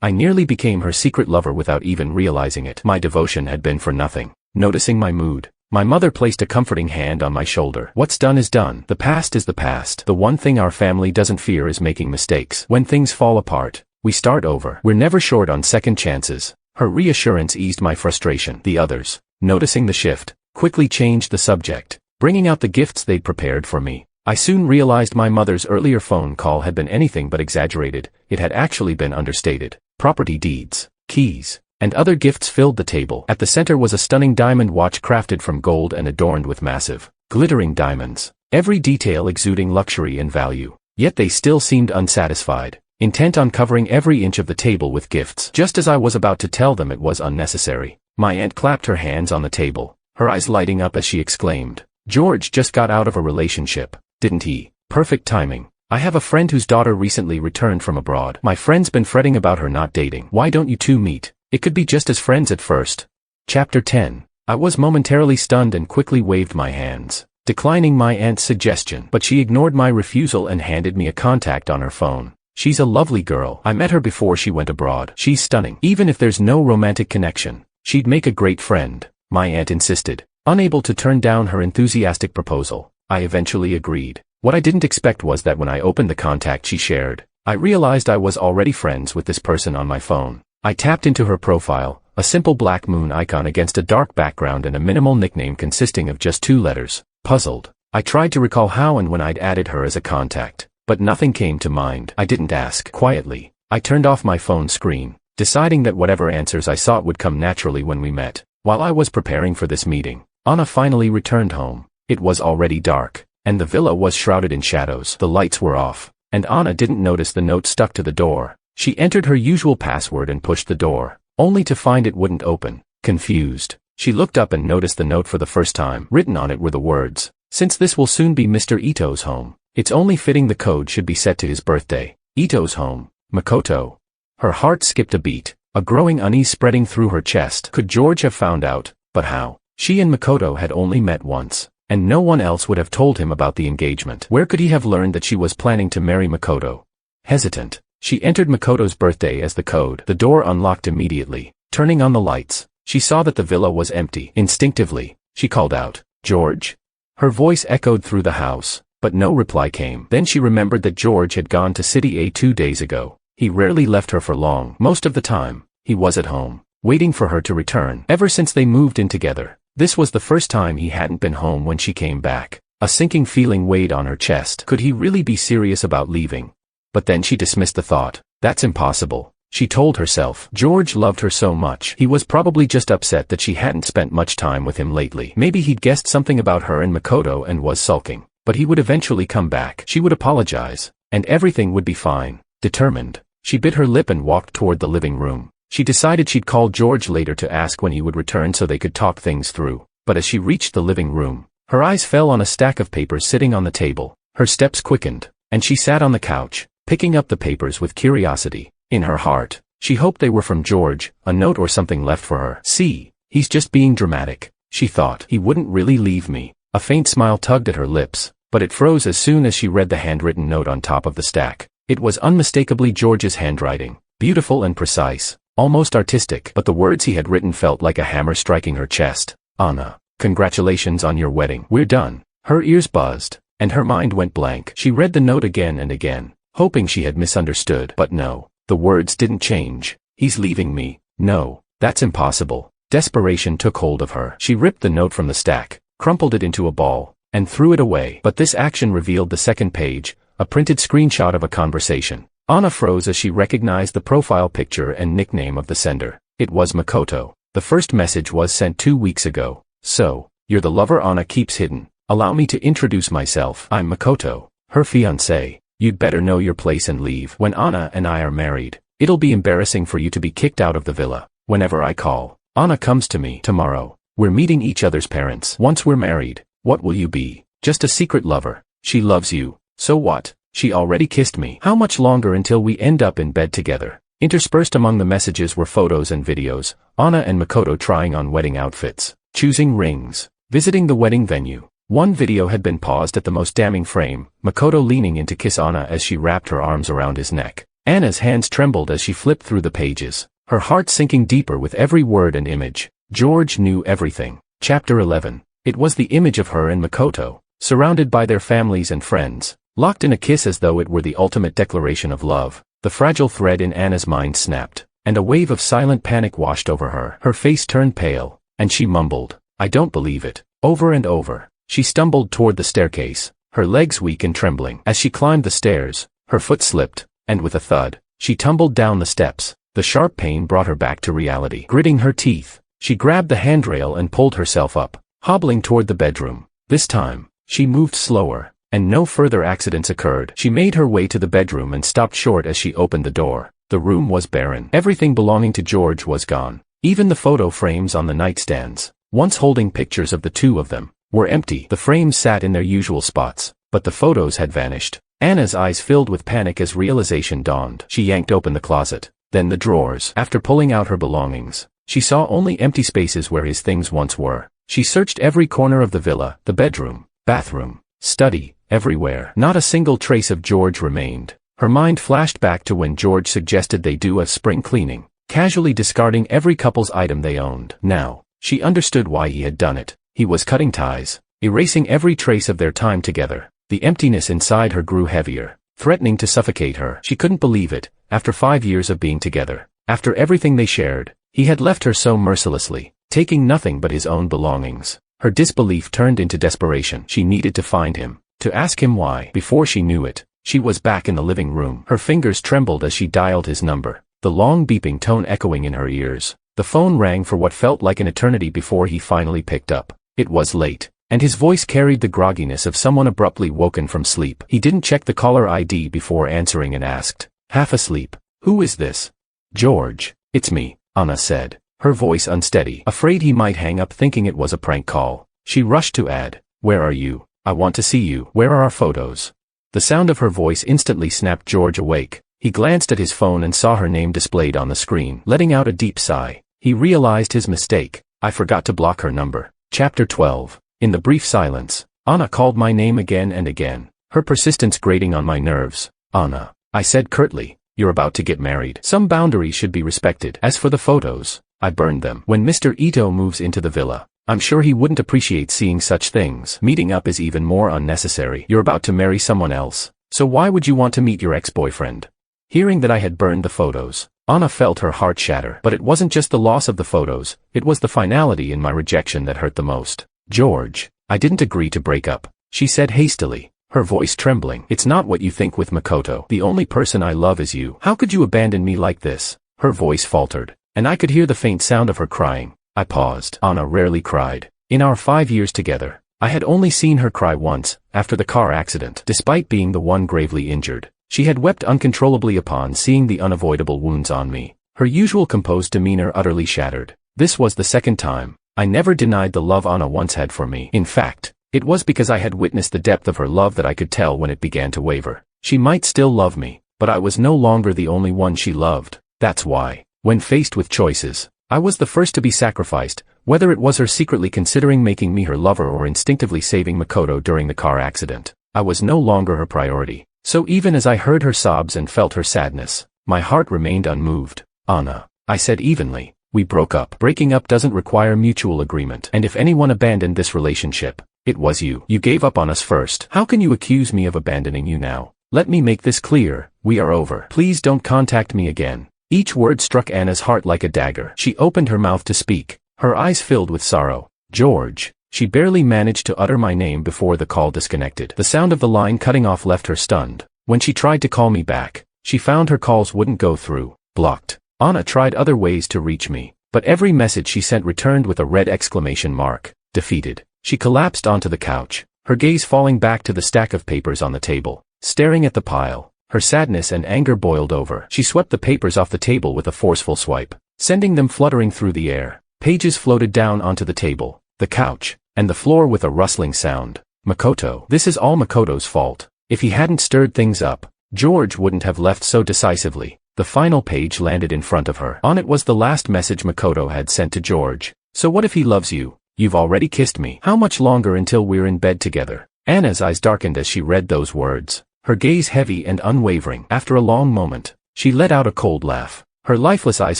I nearly became her secret lover without even realizing it. My devotion had been for nothing. Noticing my mood, my mother placed a comforting hand on my shoulder. "What's done is done. The past is the past. The one thing our family doesn't fear is making mistakes. When things fall apart, we start over. We're never short on second chances." Her reassurance eased my frustration. The others, noticing the shift, quickly changed the subject, bringing out the gifts they'd prepared for me. I soon realized my mother's earlier phone call had been anything but exaggerated. It had actually been understated. Property deeds, keys, and other gifts filled the table. At the center was a stunning diamond watch crafted from gold and adorned with massive, glittering diamonds, every detail exuding luxury and value. Yet they still seemed unsatisfied, intent on covering every inch of the table with gifts. Just as I was about to tell them it was unnecessary, my aunt clapped her hands on the table, her eyes lighting up as she exclaimed, "George just got out of a relationship, didn't he? Perfect timing. I have a friend whose daughter recently returned from abroad. My friend's been fretting about her not dating. Why don't you two meet? It could be just as friends at first." Chapter 10. I was momentarily stunned and quickly waved my hands, declining my aunt's suggestion. But she ignored my refusal and handed me a contact on her phone. "She's a lovely girl. I met her before she went abroad. She's stunning. Even if there's no romantic connection, she'd make a great friend," my aunt insisted. Unable to turn down her enthusiastic proposal, I eventually agreed. What I didn't expect was that when I opened the contact she shared, I realized I was already friends with this person on my phone. I tapped into her profile, a simple black moon icon against a dark background and a minimal nickname consisting of just 2 letters. Puzzled, I tried to recall how and when I'd added her as a contact, but nothing came to mind. I didn't ask. Quietly, I turned off my phone screen, deciding that whatever answers I sought would come naturally when we met. While I was preparing for this meeting, Anna finally returned home. It was already dark, and the villa was shrouded in shadows. The lights were off, and Anna didn't notice the note stuck to the door. She entered her usual password and pushed the door, only to find it wouldn't open. Confused, she looked up and noticed the note for the first time. Written on it were the words, "Since this will soon be Mr. Ito's home, it's only fitting the code should be set to his birthday. Ito's home, Makoto." Her heart skipped a beat, a growing unease spreading through her chest. Could George have found out? But how? She and Makoto had only met once, and no one else would have told him about the engagement. Where could he have learned that she was planning to marry Makoto? Hesitant, she entered Makoto's birthday as the code. The door unlocked immediately. Turning on the lights, she saw that the villa was empty. Instinctively, she called out, "George?" Her voice echoed through the house, but no reply came. Then she remembered that George had gone to City A 2 days ago. He rarely left her for long. Most of the time, he was at home, waiting for her to return. Ever since they moved in together, this was the first time he hadn't been home when she came back. A sinking feeling weighed on her chest. Could he really be serious about leaving? But then she dismissed the thought. That's impossible, she told herself. George loved her so much. He was probably just upset that she hadn't spent much time with him lately. Maybe he'd guessed something about her and Makoto and was sulking. But he would eventually come back. She would apologize, and everything would be fine. Determined, she bit her lip and walked toward the living room. She decided she'd call George later to ask when he would return so they could talk things through. But as she reached the living room, her eyes fell on a stack of papers sitting on the table. Her steps quickened, and she sat on the couch, picking up the papers with curiosity. In her heart, she hoped they were from George, a note or something left for her. See, he's just being dramatic, she thought. He wouldn't really leave me. A faint smile tugged at her lips, but it froze as soon as she read the handwritten note on top of the stack. It was unmistakably George's handwriting, beautiful and precise, almost artistic, but the words he had written felt like a hammer striking her chest. Anna, congratulations on your wedding. We're done. Her ears buzzed, and her mind went blank. She read the note again and again, hoping she had misunderstood. But no, the words didn't change. He's leaving me. No, that's impossible. Desperation took hold of her. She ripped the note from the stack, crumpled it into a ball, and threw it away. But this action revealed the second page, a printed screenshot of a conversation. Anna froze as she recognized the profile picture and nickname of the sender. It was Makoto. The first message was sent 2 weeks ago. So, you're the lover Anna keeps hidden. Allow me to introduce myself. I'm Makoto, her fiancé. You'd better know your place and leave. When Anna and I are married, it'll be embarrassing for you to be kicked out of the villa. Whenever I call, Anna comes to me. Tomorrow, we're meeting each other's parents. Once we're married, what will you be? Just a secret lover. She loves you. So what? She already kissed me. How much longer until we end up in bed together? Interspersed among the messages were photos and videos. Anna and Makoto trying on wedding outfits, choosing rings, visiting the wedding venue. One video had been paused at the most damning frame, Makoto leaning in to kiss Anna as she wrapped her arms around his neck. Anna's hands trembled as she flipped through the pages, her heart sinking deeper with every word and image. George knew everything. Chapter 11. It was the image of her and Makoto, surrounded by their families and friends, locked in a kiss as though it were the ultimate declaration of love. The fragile thread in Anna's mind snapped, and a wave of silent panic washed over her. Her face turned pale, and she mumbled, "I don't believe it," over and over. She stumbled toward the staircase, her legs weak and trembling. As she climbed the stairs, her foot slipped, and with a thud, she tumbled down the steps. The sharp pain brought her back to reality. Gritting her teeth, she grabbed the handrail and pulled herself up, hobbling toward the bedroom. This time, she moved slower, and no further accidents occurred. She made her way to the bedroom and stopped short as she opened the door. The room was barren. Everything belonging to George was gone. Even the photo frames on the nightstands, once holding pictures of the two of them, were empty. The frames sat in their usual spots, but the photos had vanished. Anna's eyes filled with panic as realization dawned. She yanked open the closet, then the drawers. After pulling out her belongings, she saw only empty spaces where his things once were. She searched every corner of the villa, the bedroom, bathroom, study, everywhere. Not a single trace of George remained. Her mind flashed back to when George suggested they do a spring cleaning, casually discarding every couple's item they owned. Now, she understood why he had done it. He was cutting ties, erasing every trace of their time together. The emptiness inside her grew heavier, threatening to suffocate her. She couldn't believe it. After 5 years of being together, after everything they shared, he had left her so mercilessly, taking nothing but his own belongings. Her disbelief turned into desperation. She needed to find him, to ask him why. Before she knew it, she was back in the living room. Her fingers trembled as she dialed his number, the long beeping tone echoing in her ears. The phone rang for what felt like an eternity before he finally picked up. It was late, and his voice carried the grogginess of someone abruptly woken from sleep. He didn't check the caller ID before answering and asked, half asleep, "Who is this?" "George, it's me," Anna said, her voice unsteady. Afraid he might hang up thinking it was a prank call, she rushed to add, "Where are you? I want to see you. Where are our photos?" The sound of her voice instantly snapped George awake. He glanced at his phone and saw her name displayed on the screen. Letting out a deep sigh, he realized his mistake. I forgot to block her number. Chapter 12. In the brief silence, Anna called my name again and again, her persistence grating on my nerves. Anna, I said curtly, you're about to get married. Some boundaries should be respected. As for the photos, I burned them. When Mr. Ito moves into the villa, I'm sure he wouldn't appreciate seeing such things. Meeting up is even more unnecessary. You're about to marry someone else, so why would you want to meet your ex-boyfriend? Hearing that I had burned the photos, Anna felt her heart shatter. But it wasn't just the loss of the photos, it was the finality in my rejection that hurt the most. George, I didn't agree to break up, she said hastily, her voice trembling. It's not what you think with Makoto. The only person I love is you. How could you abandon me like this? Her voice faltered, and I could hear the faint sound of her crying. I paused. Anna rarely cried. In our 5 years together, I had only seen her cry once, after the car accident. Despite being the one gravely injured, she had wept uncontrollably upon seeing the unavoidable wounds on me, her usual composed demeanor utterly shattered. This was the second time. I never denied the love Anna once had for me. In fact, it was because I had witnessed the depth of her love that I could tell when it began to waver. She might still love me, but I was no longer the only one she loved. That's why, when faced with choices, I was the first to be sacrificed, whether it was her secretly considering making me her lover or instinctively saving Makoto during the car accident. I was no longer her priority. So even as I heard her sobs and felt her sadness, my heart remained unmoved. Anna, I said evenly, we broke up. Breaking up doesn't require mutual agreement. And if anyone abandoned this relationship, it was you. You gave up on us first. How can you accuse me of abandoning you now? Let me make this clear, we are over. Please don't contact me again. Each word struck Anna's heart like a dagger. She opened her mouth to speak, her eyes filled with sorrow. George. She barely managed to utter my name before the call disconnected. The sound of the line cutting off left her stunned. When she tried to call me back, she found her calls wouldn't go through. Blocked. Anna tried other ways to reach me, but every message she sent returned with a red exclamation mark. Defeated. She collapsed onto the couch, her gaze falling back to the stack of papers on the table. Staring at the pile, her sadness and anger boiled over. She swept the papers off the table with a forceful swipe, sending them fluttering through the air. Pages floated down onto the table, the couch, and the floor with a rustling sound. Makoto. This is all Makoto's fault. If he hadn't stirred things up, George wouldn't have left so decisively. The final page landed in front of her. On it was the last message Makoto had sent to George. So what if he loves you? You've already kissed me. How much longer until we're in bed together? Anna's eyes darkened as she read those words, her gaze heavy and unwavering. After a long moment, she let out a cold laugh. Her lifeless eyes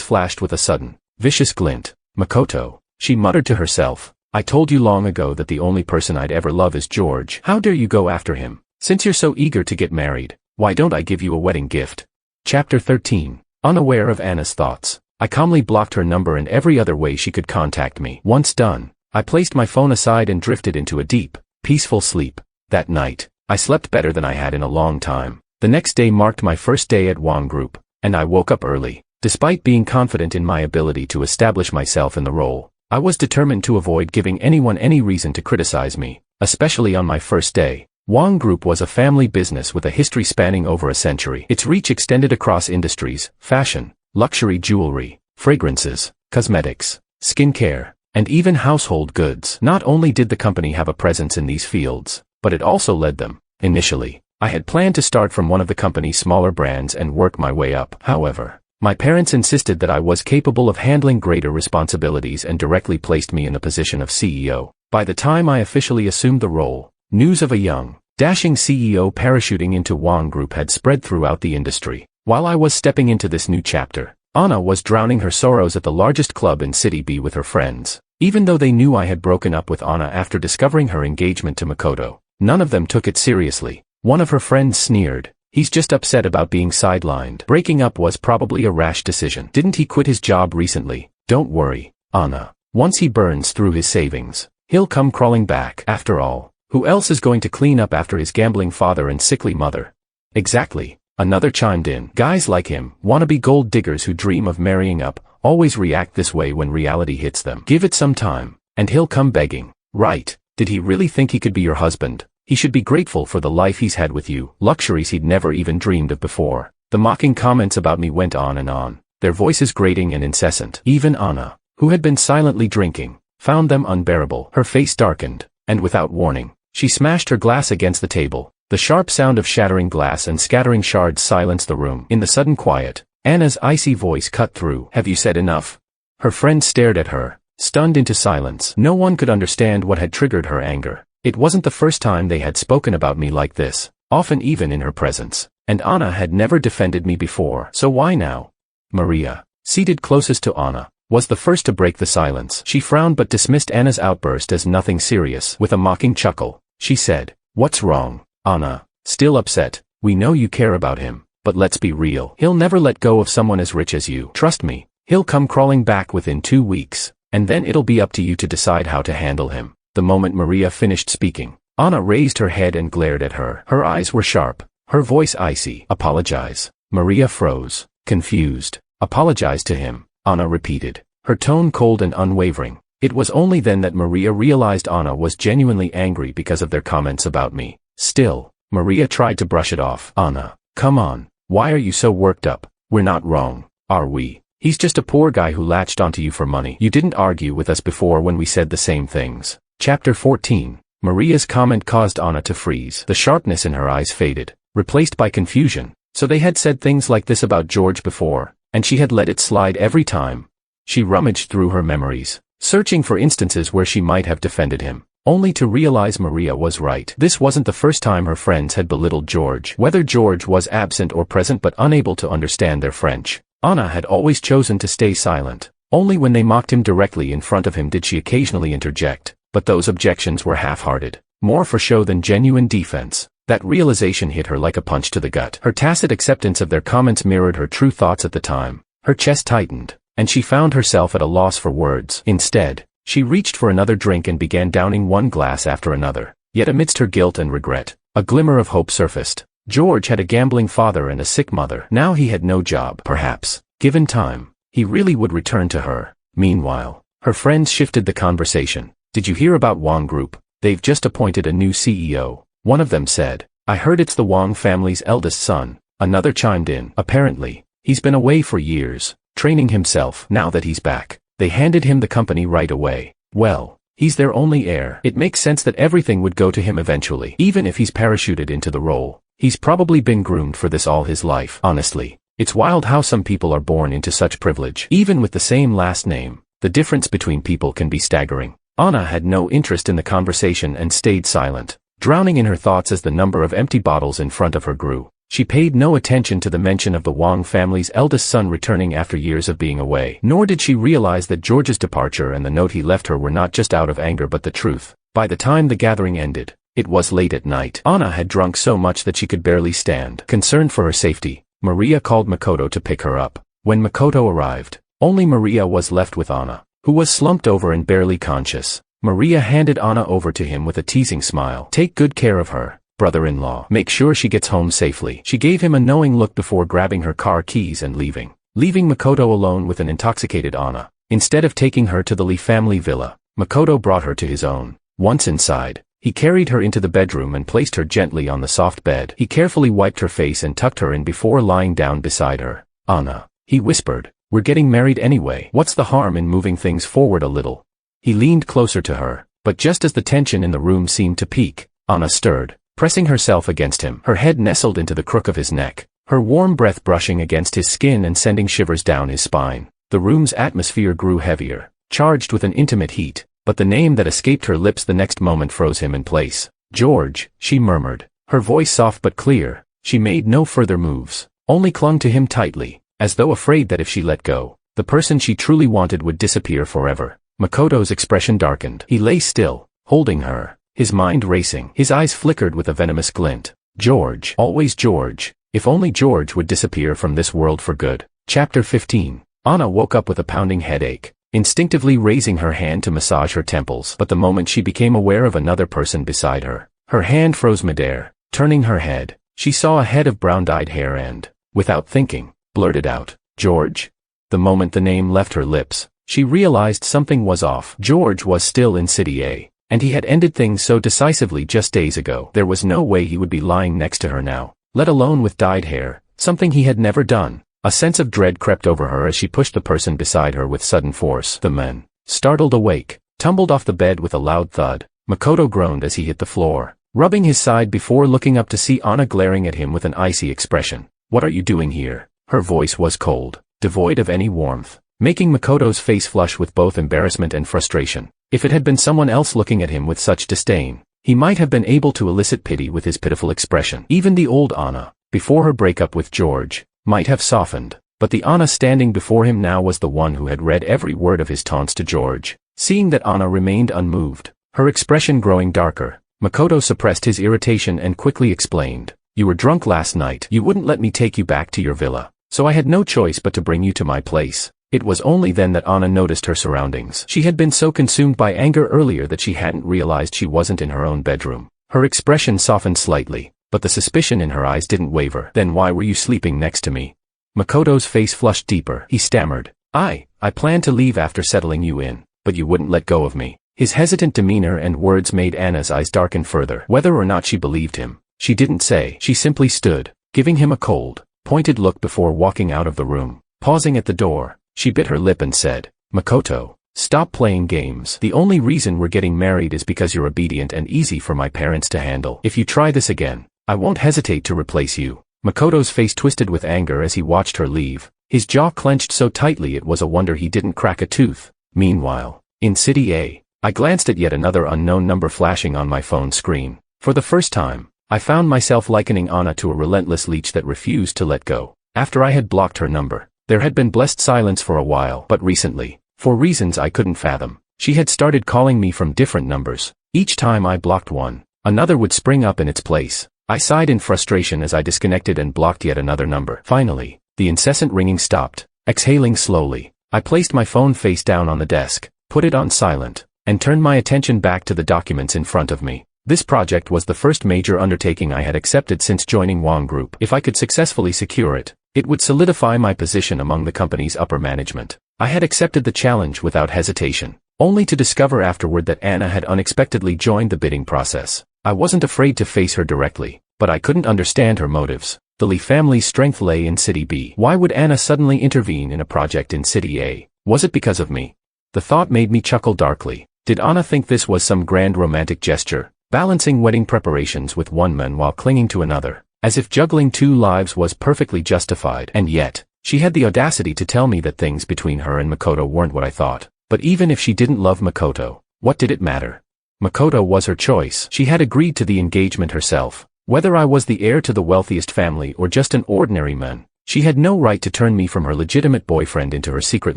flashed with a sudden, vicious glint. Makoto, she muttered to herself, I told you long ago that the only person I'd ever love is George. How dare you go after him? Since you're so eager to get married, why don't I give you a wedding gift? Chapter 13. Unaware of Anna's thoughts, I calmly blocked her number and every other way she could contact me. Once done, I placed my phone aside and drifted into a deep, peaceful sleep. That night, I slept better than I had in a long time. The next day marked my first day at Wong Group, and I woke up early. Despite being confident in my ability to establish myself in the role, I was determined to avoid giving anyone any reason to criticize me, especially on my first day. Wong Group was a family business with a history spanning over a century. Its reach extended across industries, fashion, luxury jewelry, fragrances, cosmetics, skincare, and even household goods. Not only did the company have a presence in these fields, but it also led them. Initially, I had planned to start from one of the company's smaller brands and work my way up. However, my parents insisted that I was capable of handling greater responsibilities and directly placed me in the position of CEO. By the time I officially assumed the role, news of a young, dashing CEO parachuting into Wong Group had spread throughout the industry. While I was stepping into this new chapter, Anna was drowning her sorrows at the largest club in City B with her friends. Even though they knew I had broken up with Anna after discovering her engagement to Makoto, none of them took it seriously. One of her friends sneered, he's just upset about being sidelined. Breaking up was probably a rash decision. Didn't he quit his job recently? Don't worry, Anna. Once he burns through his savings, he'll come crawling back. After all, who else is going to clean up after his gambling father and sickly mother? Exactly, another chimed in. Guys like him, wannabe gold diggers who dream of marrying up, always react this way when reality hits them. Give it some time, and he'll come begging. Right, did he really think he could be your husband? He should be grateful for the life he's had with you, luxuries he'd never even dreamed of before. The mocking comments about me went on and on, their voices grating and incessant. Even Anna, who had been silently drinking, found them unbearable. Her face darkened, and without warning, she smashed her glass against the table. The sharp sound of shattering glass and scattering shards silenced the room. In the sudden quiet, Anna's icy voice cut through. "Have you said enough?" Her friend stared at her, stunned into silence. No one could understand what had triggered her anger. It wasn't the first time they had spoken about me like this, often even in her presence. And Anna had never defended me before, so why now? Maria, seated closest to Anna, was the first to break the silence. She frowned but dismissed Anna's outburst as nothing serious. With a mocking chuckle, she said, "What's wrong, Anna?" Still upset, "We know you care about him, but let's be real. He'll never let go of someone as rich as you. Trust me, he'll come crawling back within 2 weeks, and then it'll be up to you to decide how to handle him." The moment Maria finished speaking, Anna raised her head and glared at her. Her eyes were sharp, her voice icy. "Apologize." Maria froze, confused. "Apologize to him," Anna repeated, her tone cold and unwavering. It was only then that Maria realized Anna was genuinely angry because of their comments about me. Still, Maria tried to brush it off. "Anna, come on, why are you so worked up? We're not wrong, are we? He's just a poor guy who latched onto you for money. You didn't argue with us before when we said the same things." Chapter 14. Maria's comment caused Anna to freeze. The sharpness in her eyes faded, replaced by confusion. So they had said things like this about George before, and she had let it slide every time. She rummaged through her memories, searching for instances where she might have defended him, only to realize Maria was right. This wasn't the first time her friends had belittled George. Whether George was absent or present but unable to understand their French, Anna had always chosen to stay silent. Only when they mocked him directly in front of him did she occasionally interject, but those objections were half-hearted, more for show than genuine defense. That realization hit her like a punch to the gut. Her tacit acceptance of their comments mirrored her true thoughts at the time. Her chest tightened, and she found herself at a loss for words. Instead, she reached for another drink and began downing one glass after another. Yet amidst her guilt and regret, a glimmer of hope surfaced. George had a gambling father and a sick mother. Now he had no job. Perhaps, given time, he really would return to her. Meanwhile, her friends shifted the conversation. "Did you hear about Wang Group? They've just appointed a new CEO. One of them said, "I heard it's the Wang family's eldest son." Another chimed in, "Apparently, he's been away for years, training himself. Now that he's back, they handed him the company right away. Well, he's their only heir. It makes sense that everything would go to him eventually, even if he's parachuted into the role. He's probably been groomed for this all his life." Honestly, it's wild how some people are born into such privilege. Even with the same last name, the difference between people can be staggering. Anna had no interest in the conversation and stayed silent, drowning in her thoughts as the number of empty bottles in front of her grew. She paid no attention to the mention of the Wang family's eldest son returning after years of being away. Nor did she realize that George's departure and the note he left her were not just out of anger but the truth. By the time the gathering ended, it was late at night. Anna had drunk so much that she could barely stand. Concerned for her safety, Maria called Makoto to pick her up. When Makoto arrived, only Maria was left with Anna, who was slumped over and barely conscious. Maria handed Anna over to him with a teasing smile. "Take good care of her, brother-in-law. Make sure she gets home safely." She gave him a knowing look before grabbing her car keys and leaving Makoto alone with an intoxicated Anna. Instead of taking her to the Lee family villa, Makoto brought her to his own. Once inside, he carried her into the bedroom and placed her gently on the soft bed. He carefully wiped her face and tucked her in before lying down beside her. "Anna," he whispered, "we're getting married anyway. What's the harm in moving things forward a little?" He leaned closer to her, but just as the tension in the room seemed to peak, Anna stirred, pressing herself against him. Her head nestled into the crook of his neck, her warm breath brushing against his skin and sending shivers down his spine. The room's atmosphere grew heavier, charged with an intimate heat, but the name that escaped her lips the next moment froze him in place. "George," she murmured, her voice soft but clear. She made no further moves, only clung to him tightly, as though afraid that if she let go, the person she truly wanted would disappear forever. Makoto's expression darkened. He lay still, holding her, his mind racing. His eyes flickered with a venomous glint. George, always George. If only George would disappear from this world for good. Chapter 15. Anna woke up with a pounding headache, instinctively raising her hand to massage her temples. But the moment she became aware of another person beside her, her hand froze midair. Turning her head, she saw a head of brown-dyed hair and, without thinking, blurted out, "George?" The moment the name left her lips, she realized something was off. George was still in City A, and he had ended things so decisively just days ago. There was no way he would be lying next to her now, let alone with dyed hair, something he had never done. A sense of dread crept over her as she pushed the person beside her with sudden force. The man, startled awake, tumbled off the bed with a loud thud. Makoto groaned as he hit the floor, rubbing his side before looking up to see Anna glaring at him with an icy expression. "What are you doing here?" Her voice was cold, devoid of any warmth, making Makoto's face flush with both embarrassment and frustration. If it had been someone else looking at him with such disdain, he might have been able to elicit pity with his pitiful expression. Even the old Anna, before her breakup with George, might have softened, but the Anna standing before him now was the one who had read every word of his taunts to George. Seeing that Anna remained unmoved, her expression growing darker, Makoto suppressed his irritation and quickly explained, "You were drunk last night. You wouldn't let me take you back to your villa, so I had no choice but to bring you to my place." It was only then that Anna noticed her surroundings. She had been so consumed by anger earlier that she hadn't realized she wasn't in her own bedroom. Her expression softened slightly, but the suspicion in her eyes didn't waver. "Then why were you sleeping next to me?" Makoto's face flushed deeper. He stammered, I planned to leave after settling you in, but you wouldn't let go of me." His hesitant demeanor and words made Anna's eyes darken further. Whether or not she believed him, she didn't say. She simply stood, giving him a cold, pointed look before walking out of the room. Pausing at the door, she bit her lip and said, "Makoto, stop playing games. The only reason we're getting married is because you're obedient and easy for my parents to handle. If you try this again, I won't hesitate to replace you." Makoto's face twisted with anger as he watched her leave. His jaw clenched so tightly it was a wonder he didn't crack a tooth. Meanwhile, in City A, I glanced at yet another unknown number flashing on my phone screen. For the first time, I found myself likening Anna to a relentless leech that refused to let go. After I had blocked her number, there had been blessed silence for a while, but recently, for reasons I couldn't fathom, she had started calling me from different numbers. Each time I blocked one, another would spring up in its place. I sighed in frustration as I disconnected and blocked yet another number. Finally, the incessant ringing stopped. Exhaling slowly, I placed my phone face down on the desk, put it on silent, and turned my attention back to the documents in front of me. This project was the first major undertaking I had accepted since joining Wong Group. If I could successfully secure it, it would solidify my position among the company's upper management. I had accepted the challenge without hesitation, only to discover afterward that Anna had unexpectedly joined the bidding process. I wasn't afraid to face her directly, but I couldn't understand her motives. The Lee family's strength lay in City B. Why would Anna suddenly intervene in a project in City A? Was it because of me? The thought made me chuckle darkly. Did Anna think this was some grand romantic gesture, balancing wedding preparations with one man while clinging to another, as if juggling two lives was perfectly justified? And yet, she had the audacity to tell me that things between her and Makoto weren't what I thought. But even if she didn't love Makoto, what did it matter? Makoto was her choice. She had agreed to the engagement herself. Whether I was the heir to the wealthiest family or just an ordinary man, she had no right to turn me from her legitimate boyfriend into her secret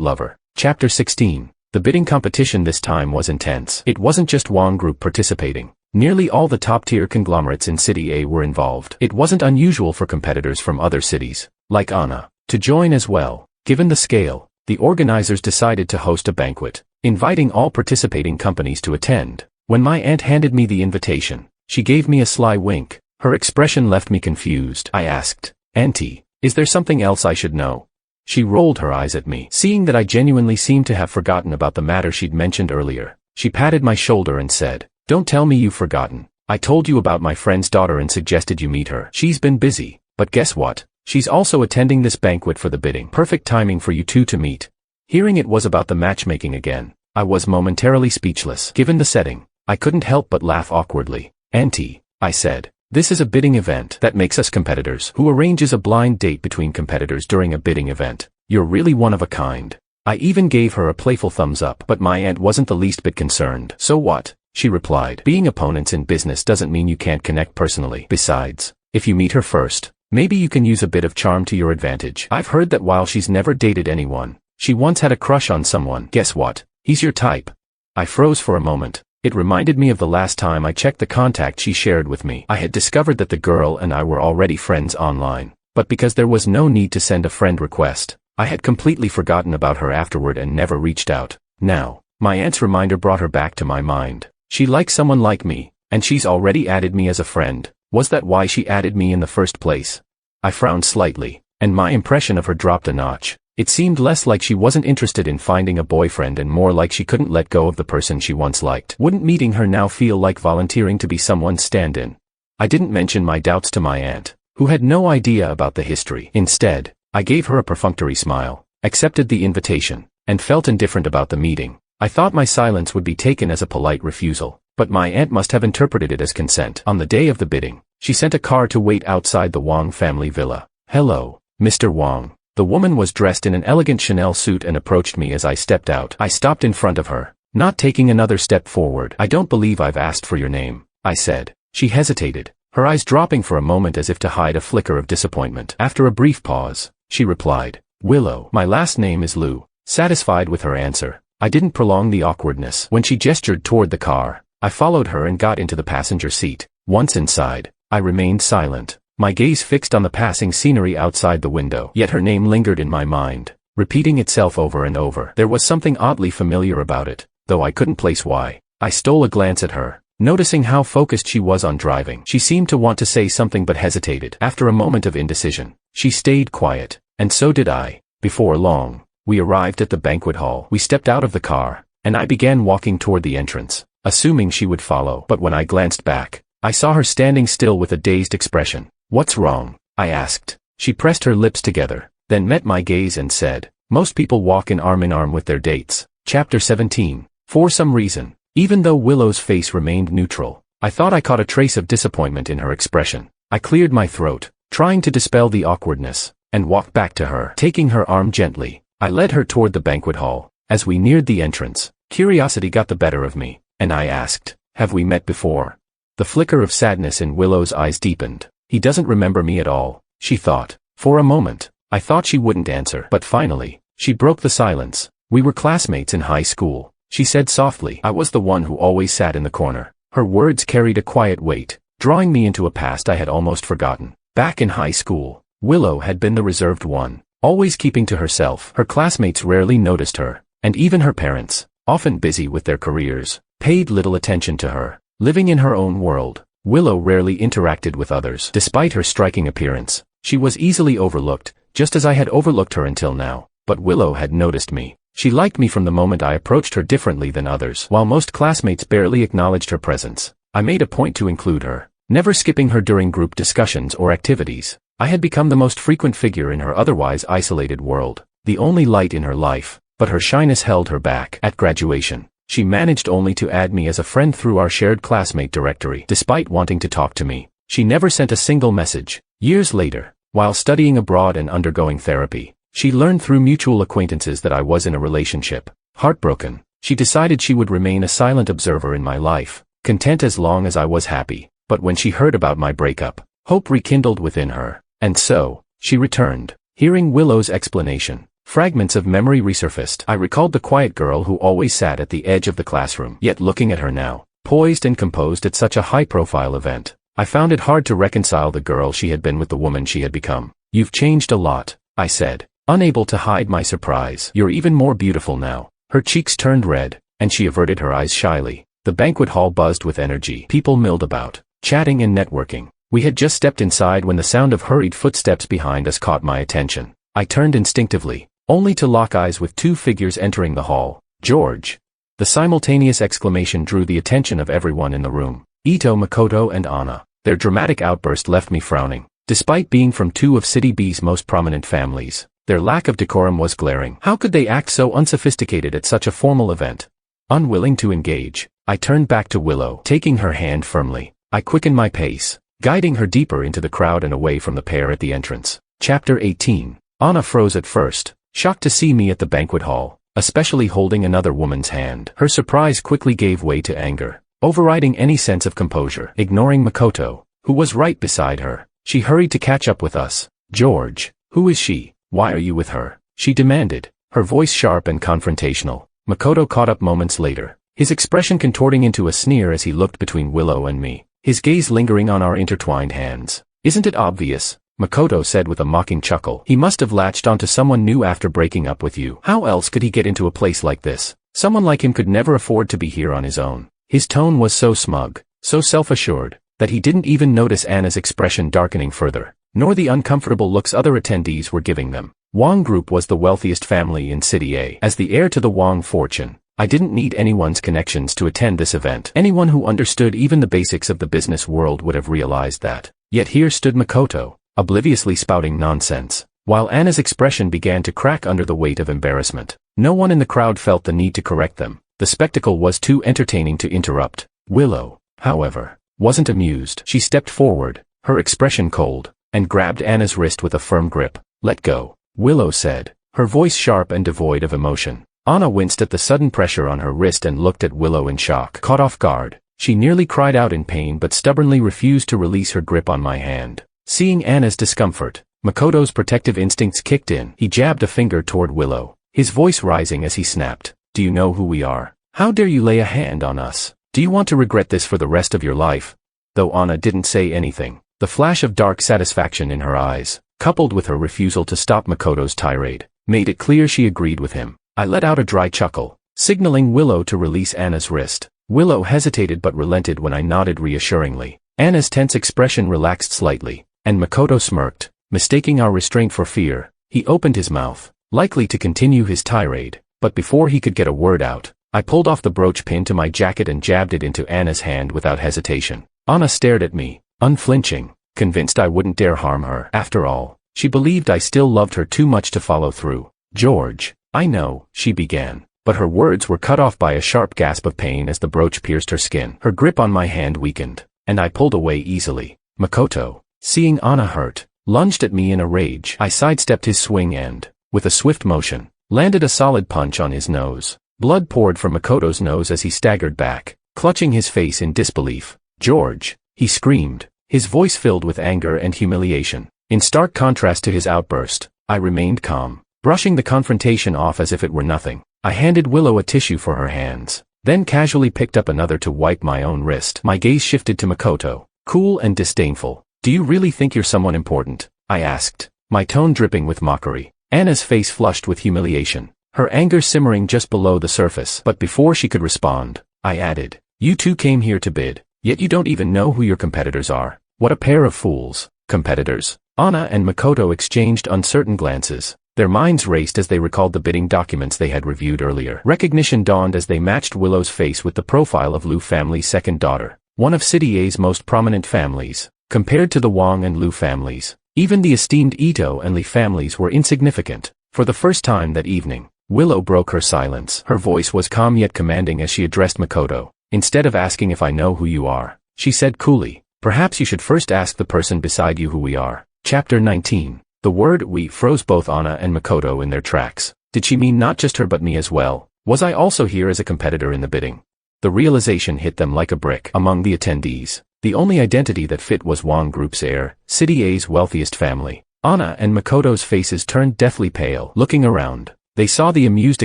lover. Chapter 16. The bidding competition this time was intense. It wasn't just Wong Group participating. Nearly all the top-tier conglomerates in City A were involved. It wasn't unusual for competitors from other cities, like Anna, to join as well. Given the scale, the organizers decided to host a banquet, inviting all participating companies to attend. When my aunt handed me the invitation, she gave me a sly wink. Her expression left me confused. I asked, "Auntie, is there something else I should know?" She rolled her eyes at me. Seeing that I genuinely seemed to have forgotten about the matter she'd mentioned earlier, she patted my shoulder and said, "Don't tell me you've forgotten. I told you about my friend's daughter and suggested you meet her. She's been busy, but guess what? She's also attending this banquet for the bidding. Perfect timing for you two to meet." Hearing it was about the matchmaking again, I was momentarily speechless. Given the setting, I couldn't help but laugh awkwardly. "Auntie," I said, "this is a bidding event. That makes us competitors. Who arranges a blind date between competitors during a bidding event? You're really one of a kind." I even gave her a playful thumbs up, but my aunt wasn't the least bit concerned. "So what?" she replied. "Being opponents in business doesn't mean you can't connect personally. Besides, if you meet her first, maybe you can use a bit of charm to your advantage. I've heard that while she's never dated anyone, she once had a crush on someone. Guess what? He's your type." I froze for a moment. It reminded me of the last time I checked the contact she shared with me. I had discovered that the girl and I were already friends online, but because there was no need to send a friend request, I had completely forgotten about her afterward and never reached out. Now, my aunt's reminder brought her back to my mind. She likes someone like me, and she's already added me as a friend. Was that why she added me in the first place? I frowned slightly, and my impression of her dropped a notch. It seemed less like she wasn't interested in finding a boyfriend and more like she couldn't let go of the person she once liked. Wouldn't meeting her now feel like volunteering to be someone's stand-in? I didn't mention my doubts to my aunt, who had no idea about the history. Instead, I gave her a perfunctory smile, accepted the invitation, and felt indifferent about the meeting. I thought my silence would be taken as a polite refusal. but my aunt must have interpreted it as consent. On the day of the bidding, she sent a car to wait outside the Wang family villa. "Hello, Mr. Wang." The woman was dressed in an elegant Chanel suit and approached me as I stepped out. I stopped in front of her, not taking another step forward. "I don't believe I've asked for your name," I said. She hesitated, her eyes dropping for a moment as if to hide a flicker of disappointment. After a brief pause, she replied, "Willow. My last name is Liu." Satisfied with her answer, I didn't prolong the awkwardness. When she gestured toward the car, I followed her and got into the passenger seat. Once inside, I remained silent, my gaze fixed on the passing scenery outside the window. Yet her name lingered in my mind, repeating itself over and over. There was something oddly familiar about it, though I couldn't place why. I stole a glance at her, noticing how focused she was on driving. She seemed to want to say something but hesitated. After a moment of indecision, she stayed quiet, and so did I. Before long, we arrived at the banquet hall. We stepped out of the car, and I began walking toward the entrance, assuming she would follow. But when I glanced back, I saw her standing still with a dazed expression. "What's wrong?" I asked. She pressed her lips together, then met my gaze and said, "Most people walk in arm with their dates." Chapter 17. For some reason, even though Willow's face remained neutral, I thought I caught a trace of disappointment in her expression. I cleared my throat, trying to dispel the awkwardness, and walked back to her. Taking her arm gently, I led her toward the banquet hall. As we neared the entrance, curiosity got the better of me, and I asked, "Have we met before?" The flicker of sadness in Willow's eyes deepened. "He doesn't remember me at all," she thought. For a moment, I thought she wouldn't answer. But finally, she broke the silence. "We were classmates in high school," she said softly. "I was the one who always sat in the corner." Her words carried a quiet weight, drawing me into a past I had almost forgotten. Back in high school, Willow had been the reserved one, always keeping to herself. Her classmates rarely noticed her, and even her parents, often busy with their careers, paid little attention to her. Living in her own world, Willow rarely interacted with others. Despite her striking appearance, she was easily overlooked, just as I had overlooked her until now. But Willow had noticed me. She liked me from the moment I approached her differently than others. While most classmates barely acknowledged her presence, I made a point to include her, never skipping her during group discussions or activities. I had become the most frequent figure in her otherwise isolated world, the only light in her life, but her shyness held her back. At graduation, she managed only to add me as a friend through our shared classmate directory. Despite wanting to talk to me, she never sent a single message. Years later, while studying abroad and undergoing therapy, she learned through mutual acquaintances that I was in a relationship. Heartbroken, she decided she would remain a silent observer in my life, content as long as I was happy. But when she heard about my breakup, hope rekindled within her, and so, she returned. Hearing Willow's explanation, fragments of memory resurfaced. I recalled the quiet girl who always sat at the edge of the classroom. Yet looking at her now, poised and composed at such a high-profile event, I found it hard to reconcile the girl she had been with the woman she had become. "You've changed a lot," I said, unable to hide my surprise. "You're even more beautiful now." Her cheeks turned red, and she averted her eyes shyly. The banquet hall buzzed with energy. People milled about, chatting and networking. We had just stepped inside when the sound of hurried footsteps behind us caught my attention. I turned instinctively, only to lock eyes with two figures entering the hall. "George!" The simultaneous exclamation drew the attention of everyone in the room. Ito, Makoto, and Anna. Their dramatic outburst left me frowning. Despite being from two of City B's most prominent families, their lack of decorum was glaring. How could they act so unsophisticated at such a formal event? Unwilling to engage, I turned back to Willow. Taking her hand firmly, I quickened my pace, guiding her deeper into the crowd and away from the pair at the entrance. Chapter 18. Anna froze at first, shocked to see me at the banquet hall, especially holding another woman's hand. Her surprise quickly gave way to anger, overriding any sense of composure. Ignoring Makoto, who was right beside her, she hurried to catch up with us. "George, who is she? Why are you with her?" she demanded, her voice sharp and confrontational. Makoto caught up moments later, his expression contorting into a sneer as he looked between Willow and me, his gaze lingering on our intertwined hands. "Isn't it obvious?" Makoto said with a mocking chuckle. "He must have latched onto someone new after breaking up with you. How else could he get into a place like this? Someone like him could never afford to be here on his own." His tone was so smug, so self-assured, that he didn't even notice Anna's expression darkening further, nor the uncomfortable looks other attendees were giving them. Wang Group was the wealthiest family in City A. As the heir to the Wang fortune, I didn't need anyone's connections to attend this event. Anyone who understood even the basics of the business world would have realized that. Yet here stood Makoto, obliviously spouting nonsense, while Anna's expression began to crack under the weight of embarrassment. No one in the crowd felt the need to correct them. The spectacle was too entertaining to interrupt. Willow, however, wasn't amused. She stepped forward, her expression cold, and grabbed Anna's wrist with a firm grip. "Let go," Willow said, her voice sharp and devoid of emotion. Anna winced at the sudden pressure on her wrist and looked at Willow in shock. Caught off guard, she nearly cried out in pain but stubbornly refused to release her grip on my hand. Seeing Anna's discomfort, Makoto's protective instincts kicked in. He jabbed a finger toward Willow, his voice rising as he snapped. "Do you know who we are? How dare you lay a hand on us? Do you want to regret this for the rest of your life?" Though Anna didn't say anything, the flash of dark satisfaction in her eyes, coupled with her refusal to stop Makoto's tirade, made it clear she agreed with him. I let out a dry chuckle, signaling Willow to release Anna's wrist. Willow hesitated but relented when I nodded reassuringly. Anna's tense expression relaxed slightly, and Makoto smirked, mistaking our restraint for fear. He opened his mouth, likely to continue his tirade, but before he could get a word out, I pulled off the brooch pin to my jacket and jabbed it into Anna's hand without hesitation. Anna stared at me, unflinching, convinced I wouldn't dare harm her. After all, she believed I still loved her too much to follow through. "George, I know," she began, but her words were cut off by a sharp gasp of pain as the brooch pierced her skin. Her grip on my hand weakened, and I pulled away easily. Makoto, seeing Anna hurt, lunged at me in a rage. I sidestepped his swing and, with a swift motion, landed a solid punch on his nose. Blood poured from Makoto's nose as he staggered back, clutching his face in disbelief. "George," he screamed, his voice filled with anger and humiliation. In stark contrast to his outburst, I remained calm, brushing the confrontation off as if it were nothing. I handed Willow a tissue for her hands, then casually picked up another to wipe my own wrist. My gaze shifted to Makoto, cool and disdainful. "Do you really think you're someone important?" I asked, my tone dripping with mockery. Anna's face flushed with humiliation, her anger simmering just below the surface. But before she could respond, I added, "You two came here to bid, yet you don't even know who your competitors are. What a pair of fools." "Competitors?" Anna and Makoto exchanged uncertain glances. Their minds raced as they recalled the bidding documents they had reviewed earlier. Recognition dawned as they matched Willow's face with the profile of Liu family's second daughter, one of City A's most prominent families. Compared to the Wang and Liu families, even the esteemed Ito and Li families were insignificant. For the first time that evening, Willow broke her silence. Her voice was calm yet commanding as she addressed Makoto. "Instead of asking if I know who you are," she said coolly, "perhaps you should first ask the person beside you who we are." Chapter 19. The word "we" froze both Anna and Makoto in their tracks. Did she mean not just her but me as well? Was I also here as a competitor in the bidding? The realization hit them like a brick. Among the attendees, the only identity that fit was Wang Group's heir, City A's wealthiest family. Anna and Makoto's faces turned deathly pale. Looking around, they saw the amused